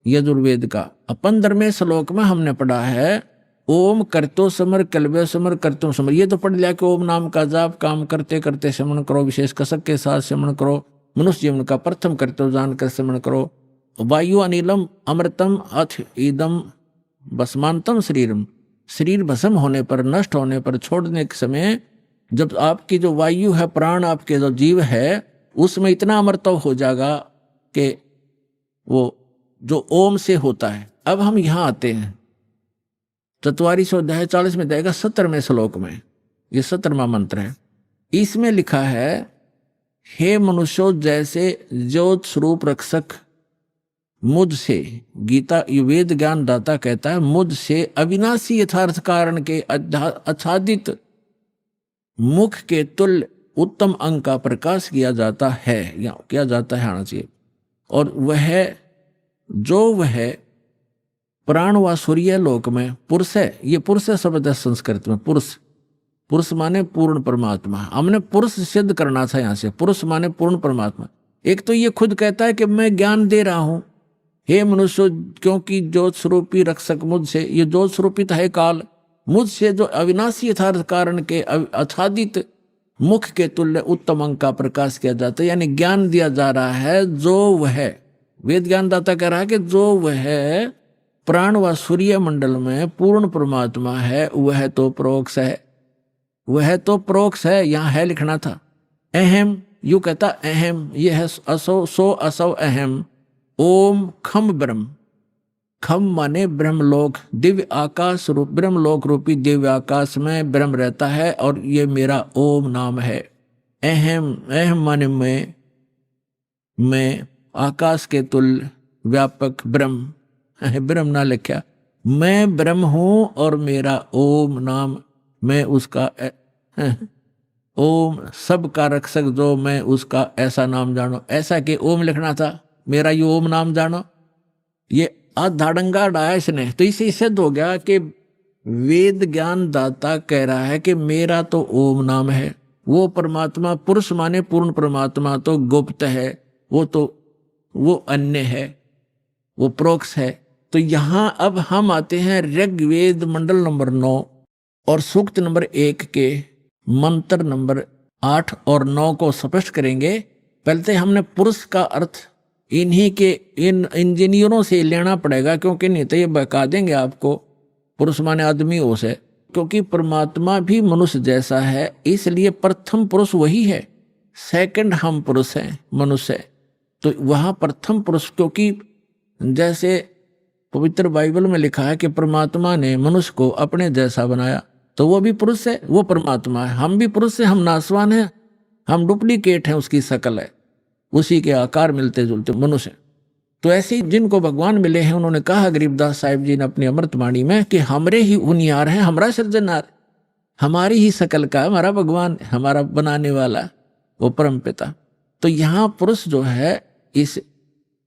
यजुर्वेद का। 15वें श्लोक में हमने पढ़ा है ओम करतो समर कलवे समर करतो समर। ये तो पढ़ लिया कि ओम नाम का जाप काम करते करते श्रवण करो, विशेष कसक के साथ श्रवण करो, मनुष्य जीवन का प्रथम कर्तव्य जानकर श्रवण करो। वायु अनिलम अमृतम अथ ईदम भस्मांतम शरीरम। शरीर भस्म होने पर, नष्ट होने पर, छोड़ने के समय जब आपकी जो वायु है, प्राण आपके जो जीव है, उसमें इतना अमृतव हो जाएगा कि वो जो ओम से होता है। अब हम यहां आते हैं 44वां अध्याय 40 में देगा 17वें श्लोक में। ये 17वां मंत्र है। इसमें लिखा है हे मनुष्यों, जैसे ज्योत स्वरूप रक्षक मुझसे, गीता वेद ज्ञान दाता कहता है, मुझसे अविनाशी यथार्थ कारण के आच्छादित मुख के तुल्य उत्तम अंग का प्रकाश किया जाता है, या किया जाता है आना चाहिए। और वह प्राण व सूर्य लोक में पुरुष है। ये पुरुष शब्द है संस्कृत में। पुरुष माने पूर्ण परमात्मा। हमने पुरुष सिद्ध करना था यहां से। पुरुष माने पूर्ण परमात्मा। एक तो ये खुद कहता है कि मैं ज्ञान दे रहा हूं, हे मनुष्य, क्योंकि ज्योत स्वरूपी रक्षक मुझसे, ये ज्योत स्वरूपित है काल, मुझसे जो अविनाशी यथार्थ कारण के आच्छादित मुख के तुल्य उत्तम अंग का प्रकाश किया जाता है, यानी ज्ञान दिया जा रहा है। जो वह वेद ज्ञान दाता कह रहा है कि जो वह प्राण व सूर्य मंडल में पूर्ण परमात्मा है, वह तो प्रोक्ष है। वह तो प्रोक्ष है, यहां है लिखना था। अहम, यू कहता अहम, ये है असो, सो असो अहम। ओम खम ब्रह्म। खम माने ब्रह्मलोक, दिव्य आकाश रूप, ब्रह्मलोक रूपी दिव्य आकाश में ब्रह्म रहता है, और ये मेरा ओम नाम है। अहम, अहम माने मैं आकाश के तुल्य व्यापक ब्रह्म, ब्रह्म ना लिखा, मैं ब्रह्म हूं, और मेरा ओम नाम, मैं उसका ओम सबका रक्षक जो मैं उसका ऐसा नाम जानो। ऐसा कि ओम लिखना था, मेरा ये ओम नाम जानो। ये धाड़ंगा डाया इसने, तो इसे सिद्ध हो गया कि वेद ज्ञान दाता कह रहा है कि मेरा तो ओम नाम है, वो परमात्मा पुरुष माने पूर्ण परमात्मा तो गुप्त है, वो अन्य है, वो प्रोक्ष है। तो यहां अब हम आते हैं ऋग्वेद मंडल नंबर 9 और सूक्त नंबर 1 के मंत्र नंबर 8 और 9 को स्पष्ट करेंगे। पहले तो हमने पुरुष का अर्थ इन्हीं के इन इंजीनियरों से लेना पड़ेगा, क्योंकि नहीं तो ये बता देंगे आपको पुरुष माने आदमी हो से, क्योंकि परमात्मा भी मनुष्य जैसा है, इसलिए प्रथम पुरुष वही है, सेकंड हम पुरुष हैं मनुष्य। तो वहां प्रथम पुरुष, क्योंकि जैसे पवित्र बाइबल में लिखा है कि परमात्मा ने मनुष्य को अपने जैसा बनाया, तो वो भी पुरुष है, वो परमात्मा है। हम भी पुरुष है, हम नासवान हैं, हम डुप्लीकेट हैं, उसकी शकल है, उसी के आकार मिलते जुलते मनुष्य। तो ऐसे जिनको भगवान मिले हैं, उन्होंने कहा गरीबदास साहिब जी ने अपनी अमृतवाणी में कि हमरे ही उनियार हैं, हमारा सृजनहार, हमारी ही शकल का हमारा भगवान, हमारा बनाने वाला वो परम पिता। तो यहाँ पुरुष जो है इस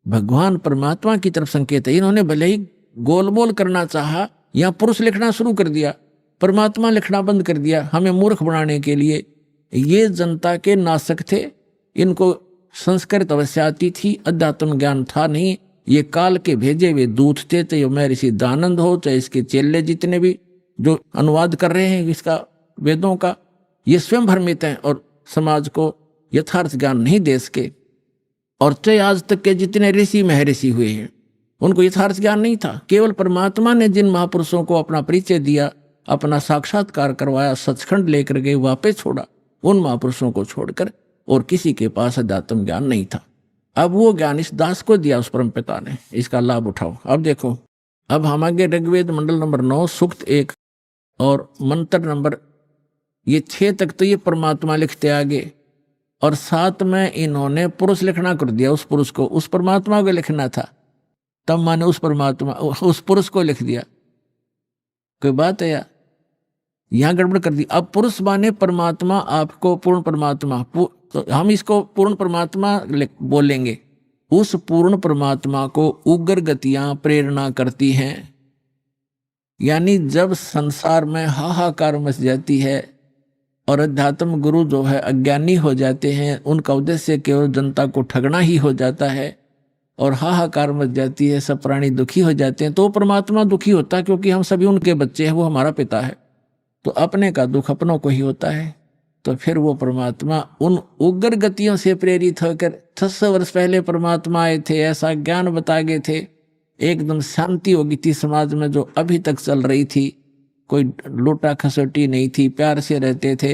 भगवान परमात्मा की तरफ संकेत है। इन्होंने भले ही गोलमोल करना चाहा, यहाँ पुरुष लिखना शुरू कर दिया, परमात्मा लिखना बंद कर दिया, हमें मूर्ख बनाने के लिए। ये जनता के नासक थे, इनको संस्कृत अवश्य आती थी, अध्यात्म ज्ञान था नहीं। ये काल के भेजे हुए दूत थे, चाहे महर्षि दानंद हो, चाहे इसके चेले जितने भी जो अनुवाद कर रहे हैं इसका वेदों का, ये स्वयं भ्रमित हैं और समाज को यथार्थ ज्ञान नहीं दे सके। और चाहे आज तक के जितने ऋषि महर्षि हुए हैं, उनको यथार्थ ज्ञान नहीं था। केवल परमात्मा ने जिन महापुरुषों को अपना परिचय दिया, अपना साक्षात्कार करवाया, सचखंड लेकर गए, वापस छोड़ा, उन महापुरुषों को छोड़कर और किसी के पास अध्यात्म ज्ञान नहीं था। अब वो ज्ञान इस दास को दिया उस परम पिता ने, इसका लाभ उठाओ। अब देखो, अब हम आगे ऋग्वेद मंडल नंबर 9 सूक्त 1 और मंत्र नंबर ये 6 तक तो ये परमात्मा लिखते आगे, और 7 में इन्होंने पुरुष लिखना कर दिया। उस पुरुष को, उस परमात्मा को लिखना था, तब माने उस परमात्मा उस पुरुष को लिख दिया। कोई बात है यार, यहां गड़बड़ कर दी। अब पुरुष माने परमात्मा, आपको पूर्ण परमात्मा, तो हम इसको पूर्ण परमात्मा बोलेंगे। उस पूर्ण परमात्मा को उग्र गतियां प्रेरणा करती हैं, यानी जब संसार में हाहाकार मच जाती है और अध्यात्म गुरु जो है अज्ञानी हो जाते हैं, उनका उद्देश्य केवल जनता को ठगना ही हो जाता है और हाहाकार मच जाती है, सब प्राणी दुखी हो जाते हैं, तो परमात्मा दुखी होता है, क्योंकि हम सभी उनके बच्चे हैं, वो हमारा पिता है, तो अपने का दुख अपनों को ही होता है। तो फिर वो परमात्मा उन उग्र गतियों से प्रेरित होकर 600 वर्ष पहले परमात्मा आए थे, ऐसा ज्ञान बता गए थे, एकदम शांति हो गई थी समाज में जो अभी तक चल रही थी। कोई लूटा खसोटी नहीं थी, प्यार से रहते थे,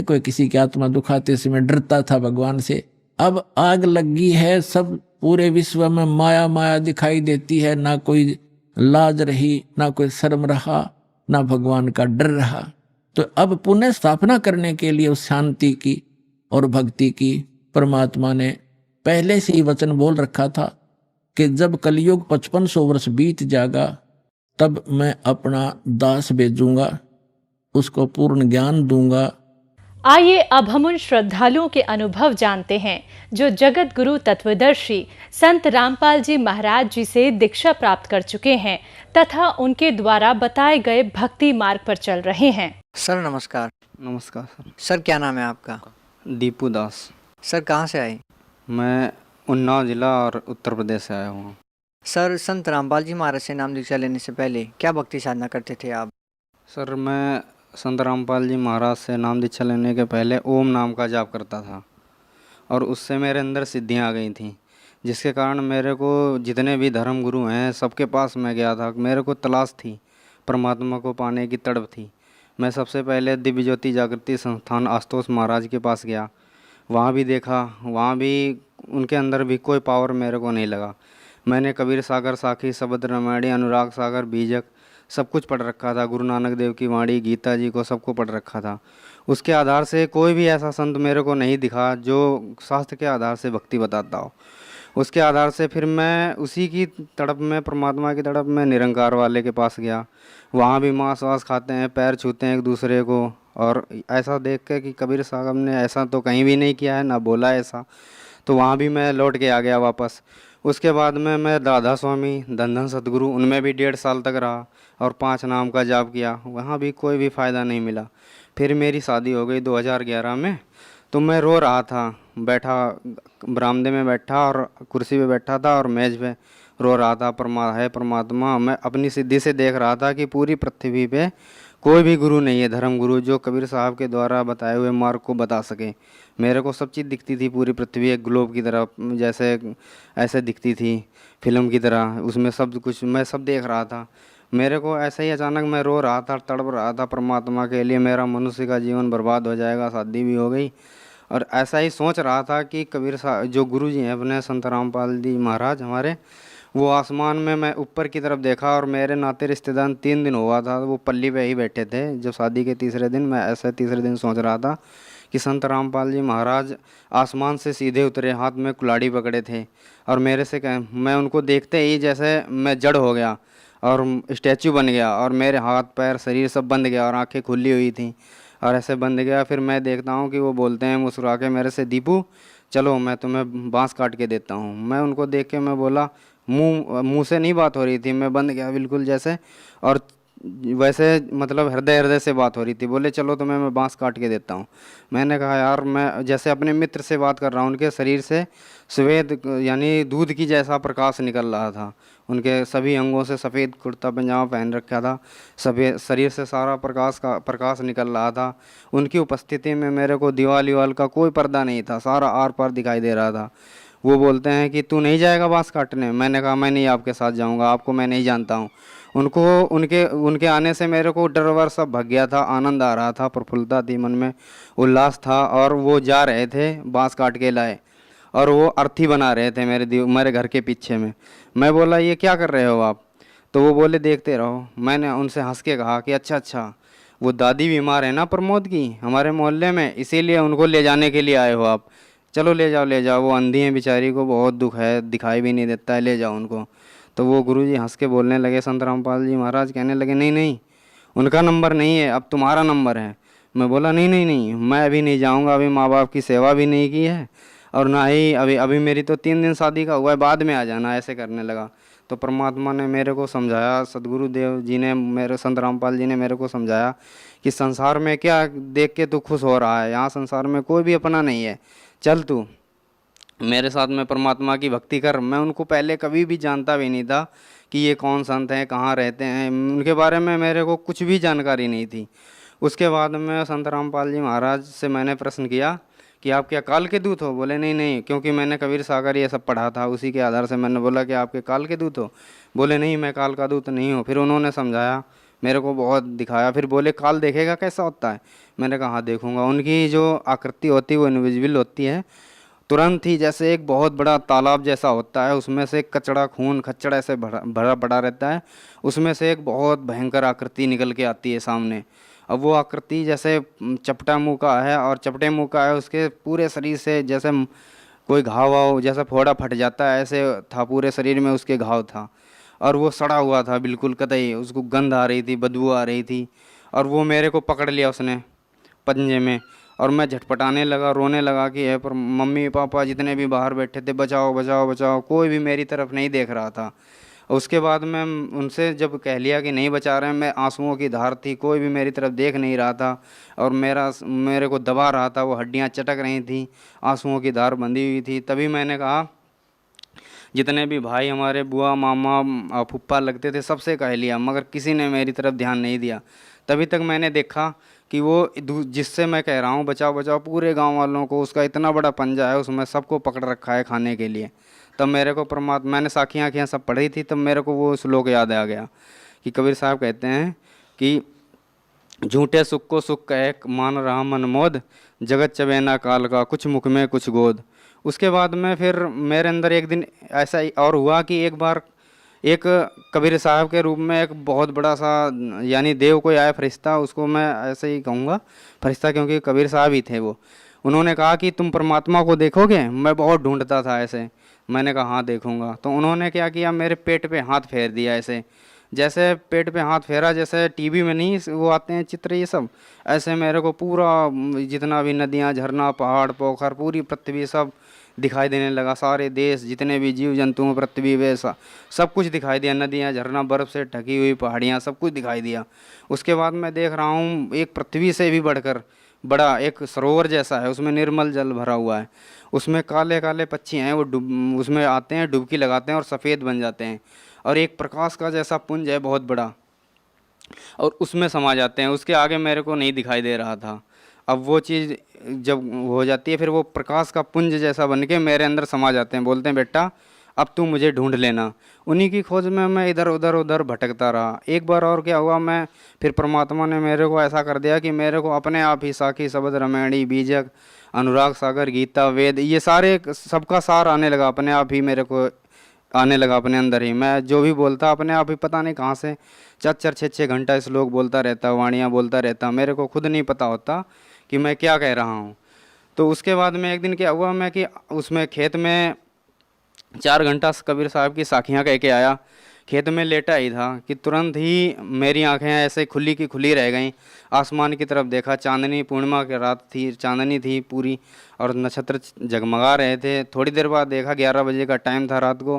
कोई किसी की आत्मा दुखाते समय डरता था भगवान से। अब आग लगी है, सब पूरे विश्व में माया माया दिखाई देती है, ना कोई लाज रही, ना कोई शर्म रहा, ना भगवान का डर रहा। तो अब पुनः स्थापना करने के लिए उस शांति की और भक्ति की परमात्मा ने पहले से ही वचन बोल रखा था कि जब कलयुग 5500 वर्ष बीत जाएगा, तब मैं अपना दास भेजूंगा, उसको पूर्ण ज्ञान दूंगा। आइए अब हम उन श्रद्धालुओं के अनुभव जानते हैं जो जगत गुरु तत्वदर्शी संत रामपाल जी महाराज जी से दीक्षा प्राप्त कर चुके हैं तथा उनके द्वारा बताए गए भक्ति मार्ग पर चल रहे हैं। सर नमस्कार। नमस्कार सर। सर क्या नाम है आपका? दीपू दास। सर कहाँ से आए? मैं उन्नाव जिला और उत्तर प्रदेश से आया हूँ। सर संत रामपाल जी महाराज से नाम दीक्षा लेने से पहले क्या भक्ति साधना करते थे आप? सर मैं संत रामपाल जी महाराज से नाम दीक्षा लेने के पहले ओम नाम का जाप करता था और उससे मेरे अंदर सिद्धियाँ आ गई थीं, जिसके कारण मेरे को जितने भी धर्म गुरु हैं सबके पास मैं गया था। मेरे को तलाश थी, परमात्मा को पाने की तड़प थी। मैं सबसे पहले दिव्य ज्योति जागृति संस्थान आशुतोष महाराज के पास गया, वहाँ भी देखा, वहाँ भी उनके अंदर भी कोई पावर मेरे को नहीं लगा। मैंने कबीर सागर, साखी, शब्द रामायणी, अनुराग सागर, बीजक सब कुछ पढ़ रखा था, गुरु नानक देव की वाणी, गीता जी को सबको पढ़ रखा था। उसके आधार से कोई भी ऐसा संत मेरे को नहीं दिखा जो शास्त्र के आधार से भक्ति बताता हो। उसके आधार से फिर मैं उसी की तड़प में, परमात्मा की तड़प में निरंकार वाले के पास गया। वहाँ भी मांस वास खाते हैं, पैर छूते हैं एक दूसरे को, और ऐसा देख के कि कबीर साहब ने ऐसा तो कहीं भी नहीं किया है, ना बोला ऐसा। तो वहाँ भी मैं लौट के आ गया वापस। उसके बाद में मैं राधा स्वामी, धन सतगुरु, उनमें भी 1.5 साल तक रहा और 5 नाम का जाप किया, वहाँ भी कोई भी फ़ायदा नहीं मिला। फिर मेरी शादी हो गई 2011 में। तो मैं रो रहा था, बैठा बरामदे में बैठा और कुर्सी पे बैठा था और मेज़ पे रो रहा था, परमात्मा, मैं अपनी सिद्धि से देख रहा था कि पूरी पृथ्वी पे कोई भी गुरु नहीं है, धर्म गुरु, जो कबीर साहब के द्वारा बताए हुए मार्ग को बता सके। मेरे को सब चीज़ दिखती थी, पूरी पृथ्वी एक ग्लोब की तरह, जैसे ऐसे दिखती थी फिल्म की तरह, उसमें सब कुछ मैं सब देख रहा था। मेरे को ऐसे ही अचानक मैं रो रहा था, तड़प रहा था परमात्मा के लिए, मेरा मनुष्य का जीवन बर्बाद हो जाएगा, शादी भी हो गई। और ऐसा ही सोच रहा था कि कबीर साहब जो गुरु जी हैं अपने संत रामपाल जी महाराज हमारे, वो आसमान में मैं ऊपर की तरफ देखा और मेरे नाते रिश्तेदार 3 दिन हुआ था, वो पल्ली पे ही बैठे थे। जब शादी के तीसरे दिन, मैं ऐसे तीसरे दिन सोच रहा था कि संत रामपाल जी महाराज आसमान से सीधे उतरे, हाथ में कुल्हाड़ी पकड़े थे और मेरे से मैं उनको देखते ही जैसे मैं जड़ हो गया और स्टैचू बन गया और मेरे हाथ पैर शरीर सब बंद गया और आंखें खुली हुई थी और ऐसे बंद गया। फिर मैं देखता हूँ कि वो बोलते हैं मुस्कुरा के मेरे से, दीपू चलो मैं तुम्हें बांस काट के देता हूँ। मैं उनको देख के मैं बोला, मुंह से नहीं बात हो रही थी, मैं बंद गया बिल्कुल जैसे, और वैसे मतलब हृदय से बात हो रही थी। बोले चलो तुम्हें मैं बांस काट के देता हूँ। मैंने कहा यार, मैं जैसे अपने मित्र से बात कर रहा हूँ, उनके शरीर से श्वेत यानी दूध की जैसा प्रकाश निकल रहा था, उनके सभी अंगों से सफ़ेद कुर्ता पजामा पहन रखा था, सफ़ेद शरीर से सारा प्रकाश निकल रहा था। उनकी उपस्थिति में मेरे को दीवाल का कोई पर्दा नहीं था, सारा आर पार दिखाई दे रहा था। वो बोलते हैं कि तू नहीं जाएगा बांस काटने? मैंने कहा मैं नहीं आपके साथ जाऊंगा, आपको मैं नहीं जानता हूँ। उनके आने से मेरे को डर वर सब भग गया था, आनंद आ रहा था, प्रफुल्लता थी मन में, उल्लास था। और वो जा रहे थे बांस काट के लाए और वो अर्थी बना रहे थे मेरे घर के पीछे में। मैं बोला ये क्या कर रहे हो आप? तो वो बोले देखते रहो। मैंने उनसे हंस के कहा कि अच्छा वो दादी बीमार है ना प्रमोद की हमारे मोहल्ले में, इसीलिए उनको ले जाने के लिए आए हो आप? चलो ले जाओ, वो अंधी है बेचारी को बहुत दुख है, दिखाई भी नहीं देता है, ले जाओ उनको। तो वो गुरुजी हंस के बोलने लगे, संत रामपाल जी महाराज कहने लगे नहीं उनका नंबर नहीं है, अब तुम्हारा नंबर है। मैं बोला नहीं मैं अभी नहीं जाऊंगा, अभी माँ बाप की सेवा भी नहीं की है और ना ही अभी मेरी तो 3 दिन शादी का हुआ है, बाद में आ जाना, ऐसे करने लगा। तो परमात्मा ने मेरे को समझाया, सदगुरु देव जी ने, मेरे संत रामपाल जी ने मेरे को समझाया कि संसार में क्या देख के तू खुश हो रहा है, यहाँ संसार में कोई भी अपना नहीं है, चल तू मेरे साथ में परमात्मा की भक्ति कर। मैं उनको पहले कभी भी जानता भी नहीं था कि ये कौन संत हैं, कहाँ रहते हैं, उनके बारे में मेरे को कुछ भी जानकारी नहीं थी। उसके बाद में संत रामपाल जी महाराज से मैंने प्रश्न किया कि आप क्या काल के दूत हो? बोले नहीं, क्योंकि मैंने कबीर सागर ये सब पढ़ा था, उसी के आधार से मैंने बोला कि आपके काल के दूत हो? बोले नहीं, मैं काल का दूत नहीं हूँ। फिर उन्होंने समझाया, मेरे को बहुत दिखाया, फिर बोले काल देखेगा कैसा होता है? मैंने कहा हाँ देखूंगा। उनकी जो आकृति होती है वो इनविजिबल होती है, तुरंत ही जैसे एक बहुत बड़ा तालाब जैसा होता है, उसमें से कचड़ा खून खच्चड़ ऐसे भरा पड़ा रहता है, उसमें से एक बहुत भयंकर आकृति निकल के आती है सामने। अब वो आकृति जैसे चपटा मुँह का है और चपटे मुँह का है, उसके पूरे शरीर से जैसे कोई घाव वाव जैसा फोड़ा फट जाता है ऐसे था, पूरे शरीर में उसके घाव था और वो सड़ा हुआ था बिल्कुल कतई, उसको गंध आ रही थी, बदबू आ रही थी। और वो मेरे को पकड़ लिया उसने पंजे में और मैं झटपटाने लगा, रोने लगा कि है पर मम्मी पापा जितने भी बाहर बैठे थे, बचाओ, कोई भी मेरी तरफ नहीं देख रहा था। उसके बाद मैं उनसे जब कह लिया कि नहीं बचा रहे हैं, मैं आंसुओं की धार थी, कोई भी मेरी तरफ देख नहीं रहा था और मेरे को दबा रहा था, वो हड्डियां चटक रही थी, आंसुओं की धार बंधी हुई थी। तभी मैंने कहा, जितने भी भाई हमारे बुआ मामा फुप्पा लगते थे सबसे कह लिया, मगर किसी ने मेरी तरफ ध्यान नहीं दिया। तभी तक मैंने देखा कि वो जिससे मैं कह रहा हूँ बचाओ, पूरे गांव वालों को उसका इतना बड़ा पंजा है, उसमें सबको पकड़ रखा है खाने के लिए। तब मेरे को परमात्मा, मैंने साखियाँ सब पढ़ी थी, तब मेरे को वो श्लोक याद आ गया कि कबीर साहब कहते हैं कि झूठे सुख को सुख कहे मान रहा मन मोद, जगत चबेना काल का कुछ मुख में कुछ गोद। उसके बाद में फिर मेरे अंदर एक दिन ऐसा और हुआ कि एक बार एक कबीर साहब के रूप में एक बहुत बड़ा सा यानी देव कोई आया फरिश्ता, उसको मैं ऐसे ही कहूँगा फरिश्ता क्योंकि कबीर साहब ही थे वो। उन्होंने कहा कि तुम परमात्मा को देखोगे? मैं बहुत ढूंढता था ऐसे। मैंने कहा हाँ देखूँगा। तो उन्होंने क्या किया, मेरे पेट पे हाथ फेर दिया ऐसे, जैसे पेट पे हाथ फेरा जैसे टीवी में नहीं वो आते हैं चित्र ये सब, ऐसे मेरे को पूरा जितना भी नदियाँ झरना पहाड़ पोखर पूरी पृथ्वी सब दिखाई देने लगा। सारे देश, जितने भी जीव जंतु, पृथ्वी वे सब कुछ दिखाई दिया। नदियाँ, झरना, बर्फ़ से ढकी हुई पहाड़ियाँ, सब कुछ दिखाई दिया। उसके बाद मैं देख रहा हूँ एक पृथ्वी से भी बढ़कर बड़ा एक सरोवर जैसा है, उसमें निर्मल जल भरा हुआ है। उसमें काले काले पक्षी हैं, वो उसमें आते हैं, डुबकी लगाते हैं और सफ़ेद बन जाते हैं। और एक प्रकाश का जैसा पुंज है बहुत बड़ा, और उसमें समा जाते हैं। उसके आगे मेरे को नहीं दिखाई दे रहा था। अब वो चीज़ जब हो जाती है, फिर वो प्रकाश का पुंज जैसा बन के मेरे अंदर समा जाते हैं। बोलते हैं बेटा अब तू मुझे ढूंढ लेना। उन्हीं की खोज में मैं इधर उधर भटकता रहा। एक बार और क्या हुआ, मैं फिर परमात्मा ने मेरे को ऐसा कर दिया कि मेरे को अपने आप ही साखी, शबद, रामायणी, बीजक, अनुराग सागर, गीता, वेद, ये सारे सबका सार आने लगा अपने आप ही, मेरे को आने लगा अपने अंदर ही। मैं जो भी बोलता अपने आप ही पता नहीं कहाँ से 4-4, 6-6 घंटा श्लोक बोलता रहता, वाणियाँ बोलता रहता। मेरे को खुद नहीं पता होता कि मैं क्या कह रहा हूँ। तो उसके बाद में एक दिन क्या हुआ, मैं कि उसमें खेत में 4 घंटा कबीर साहब की साखियाँ कह के आया। खेत में लेटा ही था कि तुरंत ही मेरी आंखें ऐसे खुली की खुली रह गईं। आसमान की तरफ देखा, चांदनी, पूर्णिमा की रात थी, चांदनी थी पूरी और नक्षत्र जगमगा रहे थे। थोड़ी देर बाद देखा, 11 बजे का टाइम था रात को,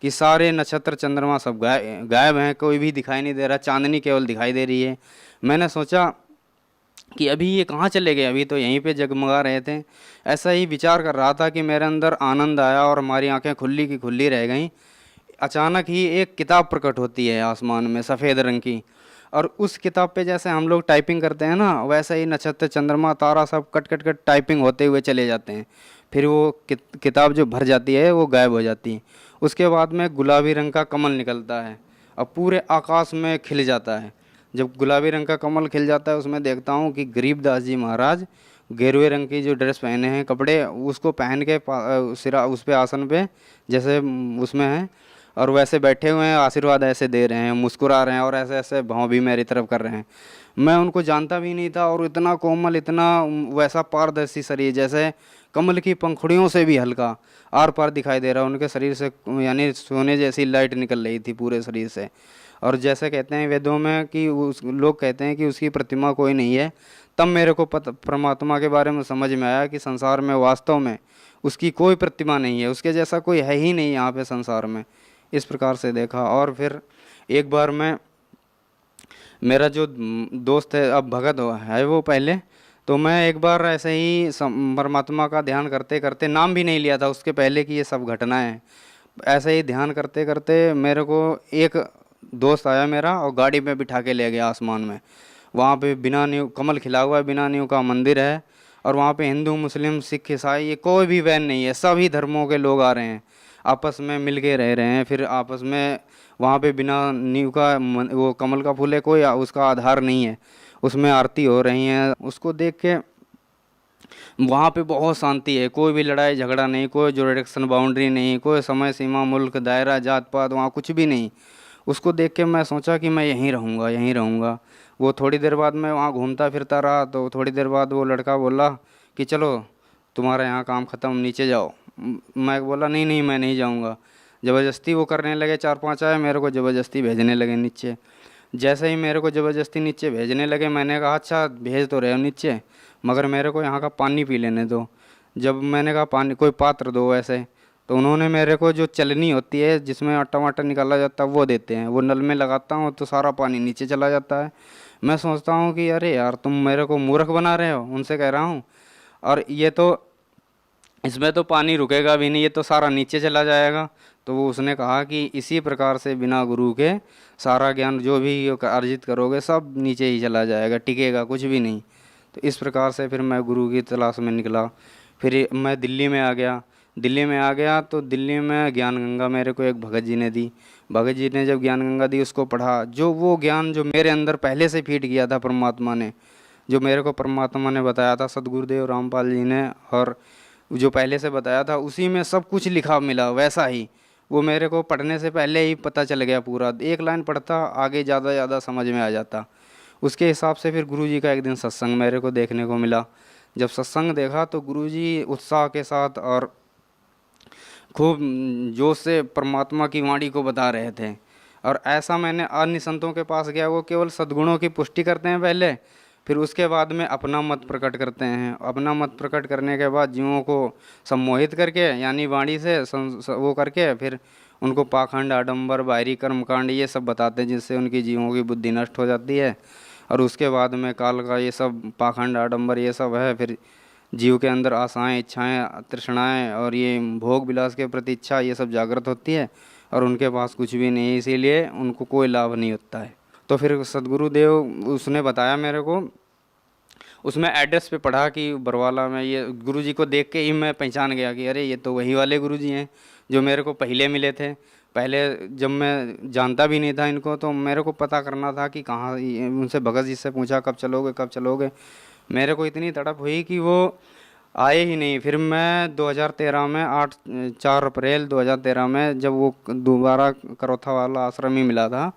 कि सारे नक्षत्र चंद्रमा सब गायब हैं, कोई भी दिखाई नहीं दे रहा, चांदनी केवल दिखाई दे रही है। मैंने सोचा कि अभी ये कहाँ चले गए, अभी तो यहीं पे जगमगा रहे थे। ऐसा ही विचार कर रहा था कि मेरे अंदर आनंद आया और हमारी आंखें खुली की खुली रह गईं। अचानक ही एक किताब प्रकट होती है आसमान में, सफ़ेद रंग की, और उस किताब पे जैसे हम लोग टाइपिंग करते हैं ना, वैसे ही नक्षत्र, चंद्रमा, तारा सब कट कट कट टाइपिंग होते हुए चले जाते हैं। फिर वो किताब जो भर जाती है वो गायब हो जाती है। उसके बाद में गुलाबी रंग का कमल निकलता है और पूरे आकाश में खिल जाता है। जब गुलाबी रंग का कमल खिल जाता है, उसमें देखता हूँ कि गरीबदास जी महाराज गेरुए रंग की जो ड्रेस पहने हैं, कपड़े, उसको पहन के सिरा उस पे आसन पे जैसे उसमें है, और वैसे बैठे हुए हैं, आशीर्वाद ऐसे दे रहे हैं, मुस्कुरा रहे हैं और ऐसे ऐसे भाव भी मेरी तरफ कर रहे हैं। मैं उनको जानता भी नहीं था, और इतना कोमल, इतना वैसा पारदर्शी शरीर, जैसे कमल की पंखुड़ियों से भी हल्का आर पार दिखाई दे रहा। उनके शरीर से यानी सोने जैसी लाइट निकल रही थी पूरे शरीर से। और जैसे कहते हैं वेदों में कि उस लोग कहते हैं कि उसकी प्रतिमा कोई नहीं है, तब मेरे को परमात्मा के बारे में समझ में आया कि संसार में वास्तव में उसकी कोई प्रतिमा नहीं है, उसके जैसा कोई है ही नहीं यहाँ पे संसार में। इस प्रकार से देखा। और फिर एक बार मेरा जो दोस्त है, अब भगत है वो पहले, तो मैं एक बार ऐसे ही परमात्मा का ध्यान करते करते, नाम भी नहीं लिया था उसके पहले कि ये सब घटनाएं, ऐसे ही ध्यान करते करते मेरे को एक दोस्त आया मेरा और गाड़ी में बिठा के ले गया आसमान में। वहाँ पे बिना नींव, कमल खिला हुआ है, बिना नींव का मंदिर है, और वहाँ पे हिंदू, मुस्लिम, सिख, ईसाई, ये कोई भी वैन नहीं है, सभी धर्मों के लोग आ रहे हैं, आपस में मिल के रह रहे हैं। फिर आपस में वहाँ पे बिना नींव का वो कमल का फूल है, कोई उसका आधार नहीं है, उसमें आरती हो रही है। उसको देख के वहाँ पे बहुत शांति है, कोई भी लड़ाई झगड़ा नहीं, कोई जुरिडिक्शन बाउंड्री नहीं, कोई समय सीमा, मुल्क, दायरा, जात पात, वहाँ कुछ भी नहीं। उसको देख के मैं सोचा कि मैं यहीं रहूँगा, यहीं रहूँगा। वो थोड़ी देर बाद मैं वहाँ घूमता फिरता रहा, तो थोड़ी देर बाद वो लड़का बोला कि चलो तुम्हारा यहाँ काम ख़त्म, नीचे जाओ। मैं बोला नहीं नहीं, मैं नहीं जाऊँगा। ज़बरदस्ती वो करने लगे, 4-5 आए, मेरे को ज़बरदस्ती भेजने लगे नीचे। जैसे ही मेरे को ज़बरदस्ती नीचे भेजने लगे, मैंने कहा अच्छा भेज तो रहे हो नीचे, मगर मेरे को यहाँ का पानी पी लेने दो। जब मैंने कहा पानी, कोई पात्र दो ऐसे, तो उन्होंने मेरे को जो चलनी होती है जिसमें आटा वाटा निकाला जाता है वो देते हैं। वो नल में लगाता हूँ तो सारा पानी नीचे चला जाता है। मैं सोचता हूँ कि अरे यार तुम मेरे को मूर्ख बना रहे हो, उनसे कह रहा हूँ, और ये तो इसमें तो पानी रुकेगा भी नहीं, ये तो सारा नीचे चला जाएगा। तो वो उसने कहा कि इसी प्रकार से बिना गुरु के सारा ज्ञान जो भी अर्जित करोगे सब नीचे ही चला जाएगा, टिकेगा कुछ भी नहीं। तो इस प्रकार से फिर मैं गुरु की तलाश में निकला। फिर मैं दिल्ली में आ गया। तो दिल्ली में ज्ञान गंगा मेरे को एक भगत जी ने दी। भगत जी ने जब ज्ञान गंगा दी, उसको पढ़ा। जो वो ज्ञान जो मेरे अंदर पहले से फीड किया था परमात्मा ने, जो मेरे को परमात्मा ने बताया था, सदगुरुदेव रामपाल जी ने, और जो पहले से बताया था, उसी में सब कुछ लिखा मिला वैसा ही। वो मेरे को पढ़ने से पहले ही पता चल गया पूरा। एक लाइन पढ़ता, आगे ज़्यादा समझ में आ जाता। उसके हिसाब से फिर गुरुजी का एक दिन सत्संग मेरे को देखने को मिला। जब सत्संग देखा तो गुरुजी उत्साह के साथ और खूब जोश से परमात्मा की वाणी को बता रहे थे। और ऐसा मैंने अन्य संतों के पास गया, वो केवल सद्गुणों की पुष्टि करते हैं पहले, फिर उसके बाद में अपना मत प्रकट करते हैं। अपना मत प्रकट करने के बाद जीवों को सम्मोहित करके यानी वाणी से वो करके फिर उनको पाखंड, आडंबर, बाहरी कर्मकांड ये सब बताते हैं, जिससे उनकी जीवों की बुद्धि नष्ट हो जाती है। और उसके बाद में काल का ये सब पाखंड, आडंबर ये सब है, फिर जीव के अंदर आशाएं, इच्छाएं, तृष्णाएं और ये भोग विलास के प्रति इच्छा ये सब जागृत होती है और उनके पास कुछ भी नहीं है, इसीलिए उनको कोई लाभ नहीं होता है। तो फिर सदगुरुदेव उसने बताया मेरे को, उसमें एड्रेस पे पढ़ा कि बरवाला में, ये गुरुजी को देख के ही मैं पहचान गया कि अरे ये तो वही वाले गुरुजी हैं जो मेरे को पहले मिले थे। पहले जब मैं जानता भी नहीं था इनको, तो मेरे को पता करना था कि कहाँ, उनसे भगत जी से पूछा कब चलोगे कब चलोगे। मेरे को इतनी तड़प हुई कि वो आए ही नहीं। फिर मैं 2013 में 4 अप्रैल 2013 में जब वो दोबारा करौथा वाला आश्रम ही मिला था,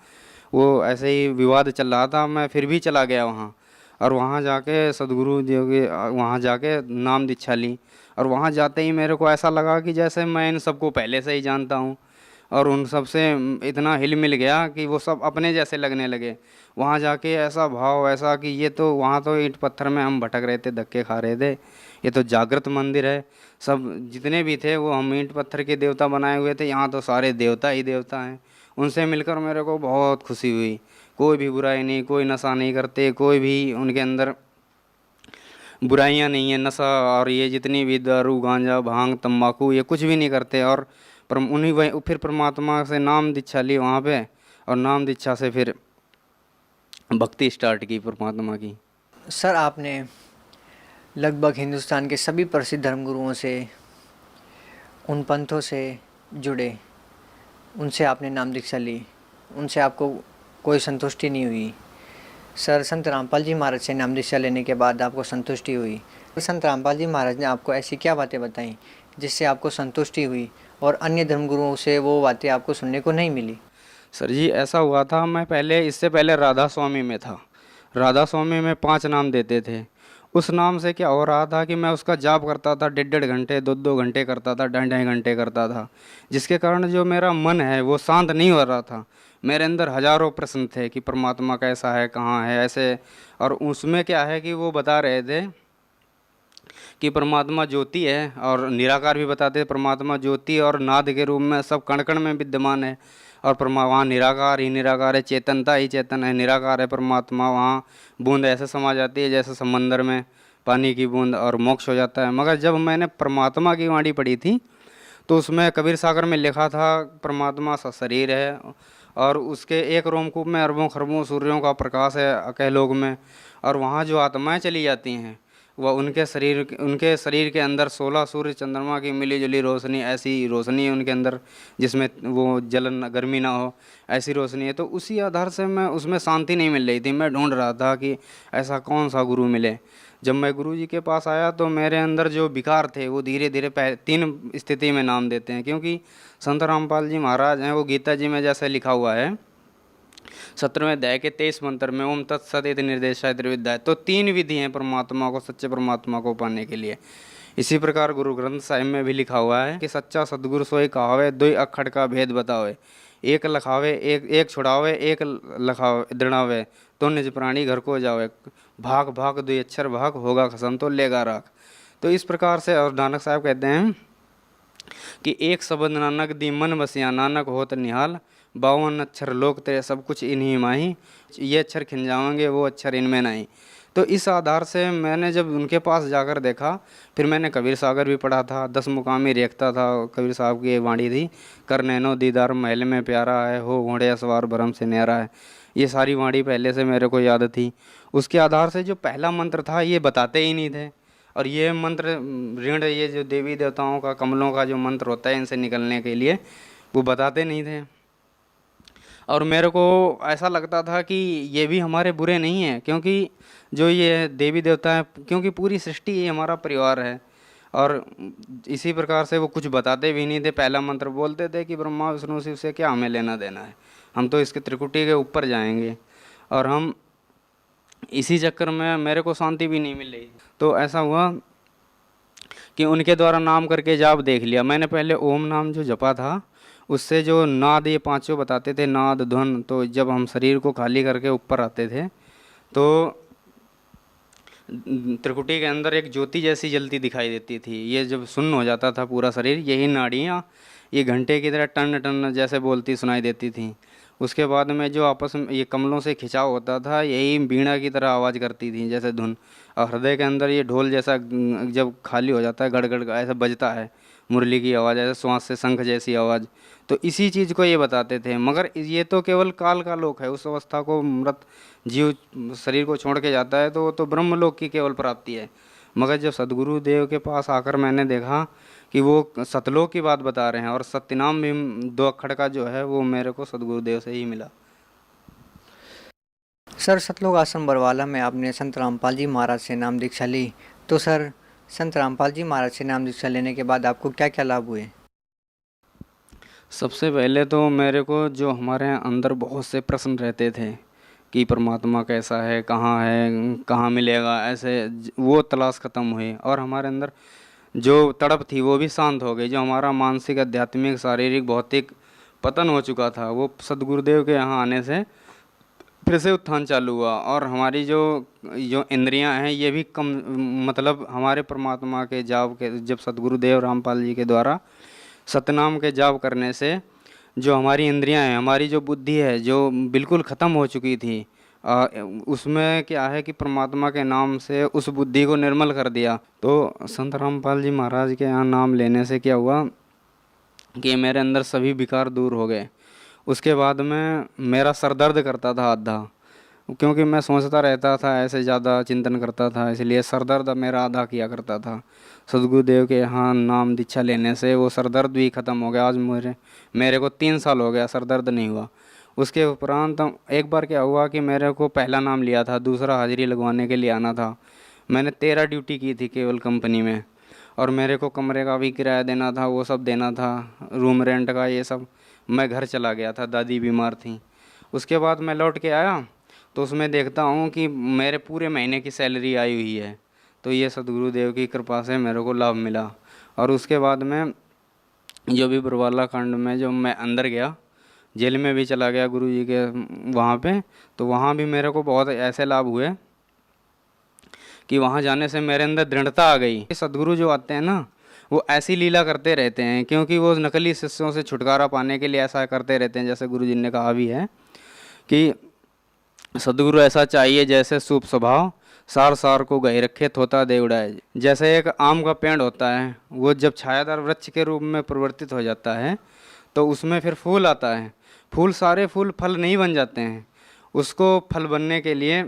वो ऐसे ही विवाद चल रहा था, मैं फिर भी चला गया वहाँ और वहाँ जाके सदगुरु जी के वहाँ जाके नाम दीक्षा ली। और वहाँ जाते ही मेरे को ऐसा लगा कि जैसे मैं इन सबको पहले से ही जानता हूँ और उन सब से इतना हिल मिल गया कि वो सब अपने जैसे लगने लगे। वहाँ जाके ऐसा भाव, ऐसा कि ये तो वहाँ तो ईंट पत्थर में हम भटक रहे थे, धक्के खा रहे थे, ये तो जागृत मंदिर है। सब जितने भी थे वो हम ईंट पत्थर के देवता बनाए हुए थे, यहाँ तो सारे देवता ही देवता हैं। उनसे मिलकर मेरे को बहुत खुशी हुई। कोई भी बुराई नहीं, कोई नशा नहीं करते, कोई भी उनके अंदर बुराइयां नहीं है, नशा और ये जितनी भी दारू, गांजा, भांग, तंबाकू ये कुछ भी नहीं करते। और उन्हीं वही फिर परमात्मा से नाम दीक्षा ली वहाँ पे, और नाम दीक्षा से फिर भक्ति स्टार्ट की परमात्मा की। सर, आपने लगभग हिंदुस्तान के सभी प्रसिद्ध धर्मगुरुओं से, उन पंथों से जुड़े, उनसे आपने नाम दीक्षा ली, उनसे आपको कोई संतुष्टि नहीं हुई। सर, संत रामपाल जी महाराज से नाम दीक्षा लेने के बाद आपको संतुष्टि हुई। संत रामपाल जी महाराज ने आपको ऐसी क्या बातें बताई जिससे आपको संतुष्टि हुई और अन्य धर्मगुरुओं से वो बातें आपको सुनने को नहीं मिली? सर जी, ऐसा हुआ था, मैं पहले इससे पहले राधा स्वामी में था। राधा स्वामी में 5 नाम देते थे। उस नाम से क्या हो रहा था कि मैं उसका जाप करता था, 1.5 घंटे 2 घंटे करता था, 2.5 घंटे करता था, जिसके कारण जो मेरा मन है वो शांत नहीं हो रहा था। मेरे अंदर हजारों प्रश्न थे कि परमात्मा कैसा है, कहाँ है, ऐसे। और उसमें क्या है कि वो बता रहे थे कि परमात्मा ज्योति है, और निराकार भी बताते परमात्मा ज्योति और नाद के रूप में सब कण कण में विद्यमान है। और वहाँ निराकार ही निराकार है, चेतनता ही चेतन है, निराकार है परमात्मा। वहाँ बूंद ऐसे समा जाती है जैसे समंदर में पानी की बूंद, और मोक्ष हो जाता है। मगर जब मैंने परमात्मा की वाणी पढ़ी थी तो उसमें कबीर सागर में लिखा था परमात्मा सा शरीर है, और उसके एक रोमकूप में अरबों खरबों सूर्यों का प्रकाश है अकलोक में। और वहाँ जो आत्माएं चली जाती हैं वह उनके शरीर के अंदर 16 सूर्य चंद्रमा की मिली जुली रोशनी, ऐसी रोशनी है उनके अंदर जिसमें वो जलन गर्मी ना हो, ऐसी रोशनी है। तो उसी आधार से मैं उसमें शांति नहीं मिल रही थी। मैं ढूंढ रहा था कि ऐसा कौन सा गुरु मिले। जब मैं गुरु जी के पास आया तो मेरे अंदर जो विकार थे वो धीरे धीरे 3 स्थिति में नाम देते हैं, क्योंकि संत रामपाल जी महाराज हैं, वो गीता जी में जैसे लिखा हुआ है 17वें अध्याय के 23 मंत्र में, ओम तत्सत इति निर्देशाय त्रिविद्या। तो 3 विधि हैं परमात्मा को, सच्चे परमात्मा को पाने के लिए। इसी प्रकार गुरु ग्रंथ साहिब में भी लिखा हुआ है कि सच्चा सदगुरु सोई कहावे, 2 अखड़ का भेद बतावे, एक लखावे एक छुड़ावे, एक लखावे दृढ़ावे, तो निज प्राणी घर को जावे, भाग भाग 2 अक्षर भाग, होगा खसम तो लेगा राख। तो इस प्रकार से, और नानक साहब कहते हैं कि एक शब्द नानक दी मन बसिया, नानक होत निहाल, 52 अक्षर लोक तेरे सब कुछ इन्हीं माही, ये अक्षर खिंजावेंगे वो अक्षर इनमें नहीं। तो इस आधार से मैंने जब उनके पास जाकर देखा, फिर मैंने कबीर सागर भी पढ़ा था, 10 मुकामी रेखता था, कबीर साहब की वाणी थी, कर नैनो दीदार महल में प्यारा है, हो घोड़े सवार भरम से न्यारा है। ये सारी वाणी पहले से मेरे को याद थी। उसके आधार से जो पहला मंत्र था ये बताते ही नहीं थे, और ये मंत्र ऋण, ये जो देवी देवताओं का कमलों का जो मंत्र होता है इनसे निकलने के लिए, वो बताते नहीं थे। और मेरे को ऐसा लगता था कि ये भी हमारे बुरे नहीं हैं, क्योंकि जो ये देवी देवता हैं, क्योंकि पूरी सृष्टि ही हमारा परिवार है। और इसी प्रकार से वो कुछ बताते भी नहीं थे। पहला मंत्र बोलते थे कि ब्रह्मा विष्णु शिव से क्या हमें लेना देना है, हम तो इसके त्रिकुटी के ऊपर जाएंगे। और हम इसी चक्कर में मेरे को शांति भी नहीं मिल रही। तो ऐसा हुआ कि उनके द्वारा नाम करके जाप देख लिया मैंने। पहले ओम नाम जो जपा था उससे जो नाद, ये 5 बताते थे, नाद ध्वन, तो जब हम शरीर को खाली करके ऊपर आते थे तो त्रिकुटी के अंदर एक ज्योति जैसी जलती दिखाई देती थी। ये जब सुन्न हो जाता था पूरा शरीर, यही नाड़ियाँ ये घंटे की तरह टन टन जैसे बोलती सुनाई देती थी। उसके बाद में जो आपस में ये कमलों से खिंचाव होता था, यही वीणा की तरह आवाज़ करती थी जैसे धुन। और हृदय के अंदर ये ढोल जैसा जब खाली हो जाता है गड़गड़ का ऐसा बजता है, मुरली की आवाज़, ऐसे श्वास से शंख जैसी आवाज़। तो इसी चीज़ को ये बताते थे। मगर ये तो केवल काल का लोक है। उस अवस्था को मृत जीव शरीर को छोड़ के जाता है तो वो तो ब्रह्मलोक की केवल प्राप्ति है। मगर जब सदगुरु देव के पास आकर मैंने देखा कि वो सतलोक की बात बता रहे हैं, और सत्यनाम भी 2 अक्षर का जो है वो मेरे को सदगुरुदेव से ही मिला। सर, सतलोक आश्रम बरवाला में आपने संत रामपाल जी महाराज से नाम दीक्षा ली, तो सर संत रामपाल जी महाराज से नाम दीक्षा लेने के बाद आपको क्या क्या लाभ हुए? सबसे पहले तो मेरे को जो हमारे अंदर बहुत से प्रश्न रहते थे कि परमात्मा कैसा है, कहाँ मिलेगा, ऐसे वो तलाश ख़त्म हुई। और हमारे अंदर जो तड़प थी वो भी शांत हो गई। जो हमारा मानसिक, आध्यात्मिक, शारीरिक, भौतिक पतन हो चुका था, वो सदगुरुदेव के यहाँ आने से फिर से उत्थान चालू हुआ। और हमारी जो इंद्रियां हैं ये भी कम, मतलब हमारे परमात्मा के जाप के, जब सदगुरुदेव रामपाल जी के द्वारा सतनाम के जाप करने से जो हमारी इंद्रियां हैं, हमारी जो बुद्धि है जो बिल्कुल ख़त्म हो चुकी थी, उसमें क्या है कि परमात्मा के नाम से उस बुद्धि को निर्मल कर दिया। तो संत रामपाल जी महाराज के यहाँ नाम लेने से क्या हुआ कि मेरे अंदर सभी विकार दूर हो गए। उसके बाद में मेरा सर दर्द करता था आधा, क्योंकि मैं सोचता रहता था, ऐसे ज़्यादा चिंतन करता था, इसलिए सर दर्द मेरा आधा किया करता था। सदगुरुदेव के यहाँ नाम दीक्षा लेने से वो सर दर्द भी ख़त्म हो गया। आज मेरे को 3 साल हो गया, सर दर्द नहीं हुआ। उसके उपरांत एक बार क्या हुआ कि मेरे को पहला नाम लिया था, दूसरा हाजिरी लगवाने के लिए आना था। मैंने 13 ड्यूटी की थी केवल कंपनी में, और मेरे को कमरे का भी किराया देना था, वो सब देना था, रूम रेंट का ये सब। मैं घर चला गया था, दादी बीमार थी। उसके बाद मैं लौट के आया तो उसमें देखता हूँ कि मेरे पूरे महीने की सैलरी आई हुई है। तो ये सदगुरुदेव की कृपा से मेरे को लाभ मिला। और उसके बाद में जो भी बरवाला कांड में जो मैं अंदर गया, जेल में भी चला गया गुरु जी के वहाँ पे, तो वहाँ भी मेरे को बहुत ऐसे लाभ हुए कि वहाँ जाने से मेरे अंदर दृढ़ता आ गई। सदगुरु जो आते हैं ना, वो ऐसी लीला करते रहते हैं, क्योंकि वो नकली शिष्यों से छुटकारा पाने के लिए ऐसा करते रहते हैं। जैसे गुरु जी ने कहा भी है कि सदगुरु ऐसा चाहिए जैसे सूप स्वभाव, सार सार को गहे रखे थोता दे उड़ाए। जैसे एक आम का पेड़ होता है, वो जब छायादार वृक्ष के रूप में परिवर्तित हो जाता है तो उसमें फिर फूल आता है। सारे फूल फल नहीं बन जाते हैं। उसको फल बनने के लिए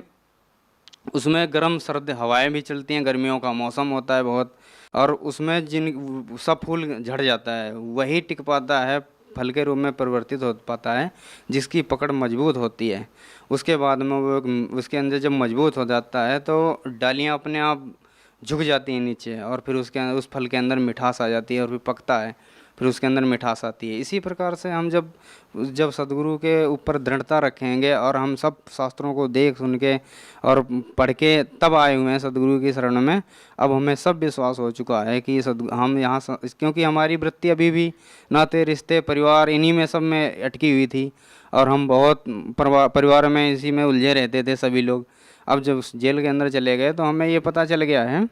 उसमें गर्म सर्द हवाएं भी चलती हैं, गर्मियों का मौसम होता है बहुत, और उसमें जिन सब फूल झड़ जाता है, वही टिक पाता है, फल के रूप में परिवर्तित हो पाता है, जिसकी पकड़ मजबूत होती है। उसके बाद में वो उसके अंदर जब मजबूत हो जाता है तो डालियाँ अपने आप झुक जाती हैं नीचे, और फिर उस फल के अंदर मिठास आ जाती है, और फिर पकता है, फिर उसके अंदर मिठास आती है। इसी प्रकार से हम जब सदगुरु के ऊपर दृढ़ता रखेंगे, और हम सब शास्त्रों को देख सुन के और पढ़ के तब आए हुए हैं सदगुरु की शरण में, अब हमें सब विश्वास हो चुका है कि हम यहाँ, क्योंकि हमारी वृत्ति अभी भी नाते रिश्ते परिवार इन्हीं में सब में अटकी हुई थी, और हम बहुत परिवार में इसी में उलझे रहते थे सभी लोग। अब जब जेल के अंदर चले गए तो हमें ये पता चल गया है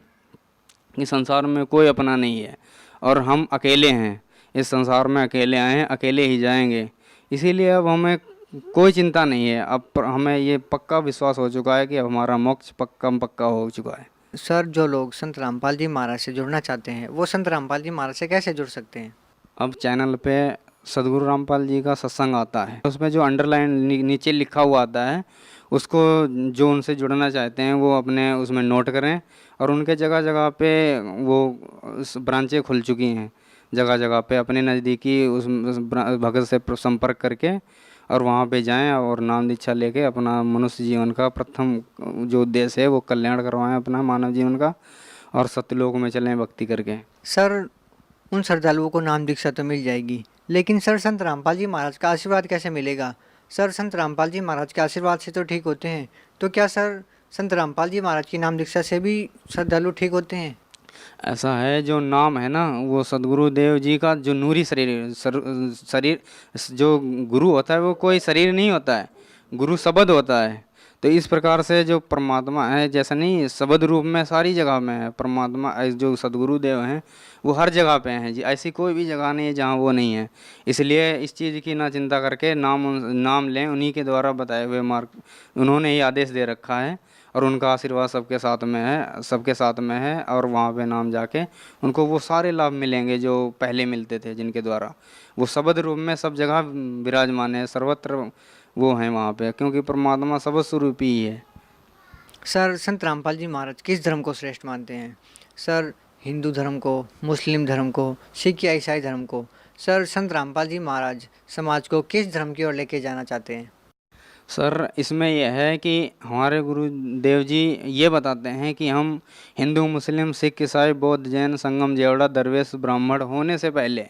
कि संसार में कोई अपना नहीं है, और हम अकेले हैं, इस संसार में अकेले आए हैं, अकेले ही जाएंगे। इसीलिए अब हमें कोई चिंता नहीं है। अब हमें ये पक्का विश्वास हो चुका है कि अब हमारा मोक्ष पक्का हो चुका है। सर, जो लोग संत रामपाल जी महाराज से जुड़ना चाहते हैं वो संत रामपाल जी महाराज से कैसे जुड़ सकते हैं? अब चैनल पे सदगुरु रामपाल जी का सत्संग आता है, उसमें जो अंडरलाइन नीचे लिखा हुआ आता है, उसको जो उनसे जुड़ना चाहते हैं वो अपने उसमें नोट करें। और उनके जगह जगह पे वो ब्रांचें खुल चुकी हैं, जगह जगह पे अपने नज़दीकी उस भगत से संपर्क करके और वहाँ पे जाएं और नाम दीक्षा लेके अपना मनुष्य जीवन का प्रथम जो उद्देश्य है वो कल्याण करवाएं अपना मानव जीवन का, और सत्यलोक में चलें भक्ति करके। सर, उन श्रद्धालुओं को नाम दीक्षा तो मिल जाएगी, लेकिन सर संत रामपाल जी महाराज का आशीर्वाद कैसे मिलेगा? सर, संत रामपाल जी महाराज के आशीर्वाद से तो ठीक होते हैं, तो क्या सर संत रामपाल जी महाराज की नाम दीक्षा से भी श्रद्धालु ठीक होते हैं? ऐसा है, जो नाम है ना वो सदगुरुदेव जी का जो नूरी शरीर जो गुरु होता है वो कोई शरीर नहीं होता है, गुरु शब्द होता है। तो इस प्रकार से जो परमात्मा है, जैसा नहीं शब्द रूप में सारी जगह में है परमात्मा, जो सदगुरु देव हैं वो हर जगह पे हैं जी, ऐसी कोई भी जगह नहीं है जहाँ वो नहीं है। इसलिए इस चीज़ की ना चिंता करके नाम लें, उन्हीं के द्वारा बताए हुए मार्ग उन्होंने ही आदेश दे रखा है और उनका आशीर्वाद सबके साथ में है और वहाँ पे नाम जाके उनको वो सारे लाभ मिलेंगे जो पहले मिलते थे, जिनके द्वारा वो शब्द रूप में सब जगह विराजमान है, सर्वत्र वो हैं वहाँ पे, क्योंकि परमात्मा शब्द स्वरूप ही है। सर, संत रामपाल जी महाराज किस धर्म को श्रेष्ठ मानते हैं? सर, हिंदू धर्म को, मुस्लिम धर्म को, सिख या ईसाई धर्म को? सर, संत रामपाल जी महाराज समाज को किस धर्म की ओर लेके जाना चाहते हैं? सर, इसमें यह है कि हमारे गुरुदेव जी ये बताते हैं कि हम हिंदू, मुस्लिम, सिख, ईसाई, बौद्ध, जैन, संगम, जेवड़ा, दरवेश, ब्राह्मण होने से पहले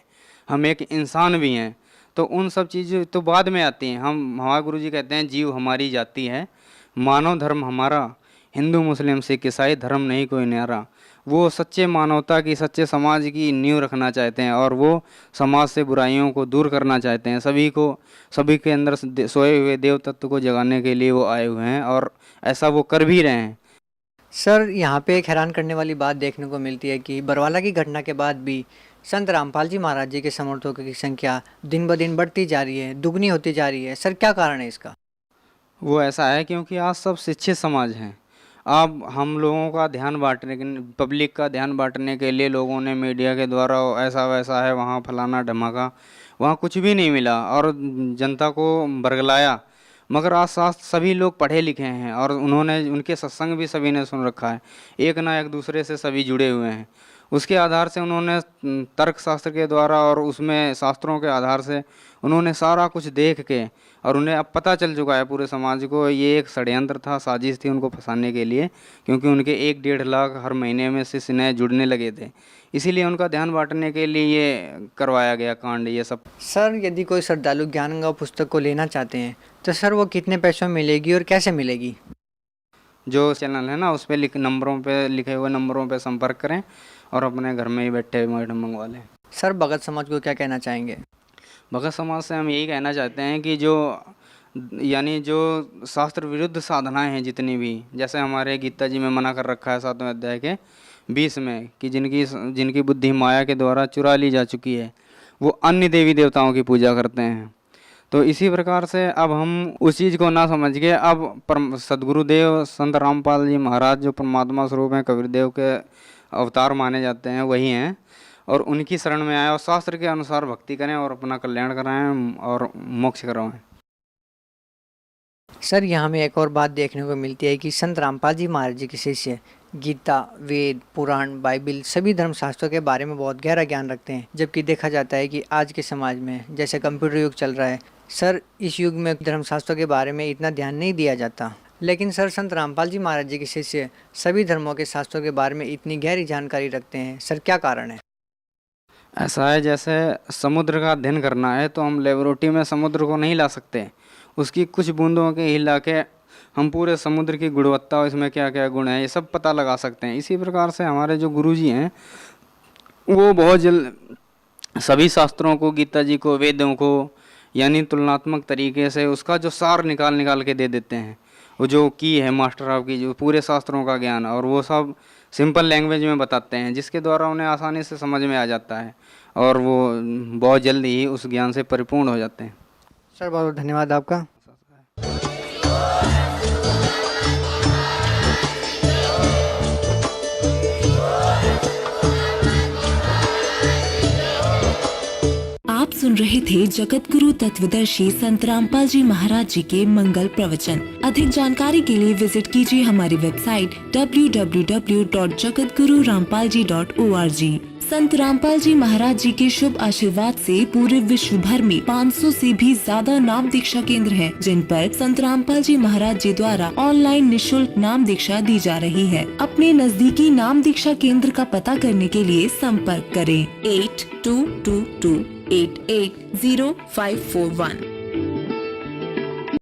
हम एक इंसान भी हैं। तो उन सब चीज़ें तो बाद में आती हैं। हमारे गुरु जी कहते हैं जीव हमारी जाति है, मानव धर्म हमारा, हिंदू, मुस्लिम, सिख, ईसाई धर्म नहीं कोई न्यारा। वो सच्चे मानवता की, सच्चे समाज की नींव रखना चाहते हैं और वो समाज से बुराइयों को दूर करना चाहते हैं। सभी के अंदर सोए हुए देव तत्व को जगाने के लिए वो आए हुए हैं और ऐसा वो कर भी रहे हैं। सर, यहाँ पे एक हैरान करने वाली बात देखने को मिलती है कि बरवाला की घटना के बाद भी संत रामपाल जी महाराज जी के समर्थकों की संख्या दिन ब दिन बढ़ती जा रही है, दुगनी होती जा रही है। सर, क्या कारण है इसका? वो ऐसा है क्योंकि आज सब शिक्षित समाज हैं। अब हम लोगों का ध्यान बांटने के, पब्लिक का ध्यान बांटने के लिए लोगों ने मीडिया के द्वारा ऐसा वैसा है, वहाँ फलाना धमाका, वहाँ कुछ भी नहीं मिला और जनता को बरगलाया। मगर आज सभी लोग पढ़े लिखे हैं और उनके सत्संग भी सभी ने सुन रखा है, एक ना एक दूसरे से सभी जुड़े हुए हैं। उसके आधार से उन्होंने तर्क शास्त्र के द्वारा और उसमें शास्त्रों के आधार से उन्होंने सारा कुछ देख के, और उन्हें अब पता चल चुका है पूरे समाज को ये एक षड्यंत्र था, साजिश थी उनको फंसाने के लिए, क्योंकि उनके 1-1.5 लाख हर महीने में शिष्य नए जुड़ने लगे थे। इसीलिए उनका ध्यान बांटने के लिए ये करवाया गया कांड ये सब। सर, यदि कोई श्रद्धालु ज्ञान गंगा पुस्तक को लेना चाहते हैं तो सर वो कितने पैसों में मिलेगी और कैसे मिलेगी? जो चैनल है ना उस पर लिखे हुए नंबरों पे संपर्क करें और अपने घर में ही बैठे मैडम मंगवा लें। सर, भगत समाज को क्या कहना चाहेंगे? भगत समाज से हम यही कहना चाहते हैं कि जो शास्त्र विरुद्ध साधनाएं हैं जितनी भी, जैसे हमारे गीता जी में मना कर रखा है 7वें अध्याय के 20 में कि जिनकी बुद्धि माया के द्वारा चुरा ली जा चुकी है वो अन्य देवी देवताओं की पूजा करते हैं। तो इसी प्रकार से अब हम उस चीज़ को ना समझ के अब सदगुरुदेव संत रामपाल जी महाराज जो परमात्मा स्वरूप हैं, कबीरदेव के अवतार माने जाते हैं, वही हैं और उनकी शरण में आए और शास्त्र के अनुसार भक्ति करें और अपना कल्याण कराएं और मोक्ष करवाएं। सर, यहाँ में एक और बात देखने को मिलती है कि संत रामपाल जी महाराज जी के शिष्य गीता, वेद, पुराण, बाइबिल सभी धर्मशास्त्रों के बारे में बहुत गहरा ज्ञान रखते हैं, जबकि देखा जाता है कि आज के समाज में जैसे कंप्यूटर युग चल रहा है, सर इस युग में धर्मशास्त्रों के बारे में इतना ध्यान नहीं दिया जाता। लेकिन सर, संत रामपाल जी महाराज जी के शिष्य सभी धर्मों के शास्त्रों के बारे में इतनी गहरी जानकारी रखते हैं। सर, क्या कारण है? ऐसा है जैसे समुद्र का अध्ययन करना है तो हम लेबोरेटरी में समुद्र को नहीं ला सकते, उसकी कुछ बूंदों के हिला के हम पूरे समुद्र की गुणवत्ता और इसमें क्या क्या गुण है ये सब पता लगा सकते हैं। इसी प्रकार से हमारे जो गुरुजी हैं वो बहुत जल्द सभी शास्त्रों को, गीता जी को, वेदों को यानी तुलनात्मक तरीके से उसका जो सार निकाल के दे देते हैं। वो जो की है मास्टर आपकी जो पूरे शास्त्रों का ज्ञान, और वो सब सिंपल लैंग्वेज में बताते हैं जिसके द्वारा उन्हें आसानी से समझ में आ जाता है और वो बहुत जल्दी ही उस ज्ञान से परिपूर्ण हो जाते हैं। सर, बहुत बहुत धन्यवाद आपका। आप सुन रहे थे जगत गुरु तत्वदर्शी संत रामपाल जी महाराज जी के मंगल प्रवचन। अधिक जानकारी के लिए विजिट कीजिए हमारी वेबसाइट www.jagatgururampalji.org। संत रामपाल जी महाराज जी के शुभ आशीर्वाद से पूरे विश्व भर में 500 से भी ज्यादा नाम दीक्षा केंद्र हैं, जिन पर संत रामपाल जी महाराज जी द्वारा ऑनलाइन निशुल्क नाम दीक्षा दी जा रही है। अपने नजदीकी नाम दीक्षा केंद्र का पता करने के लिए संपर्क करें 8222880541।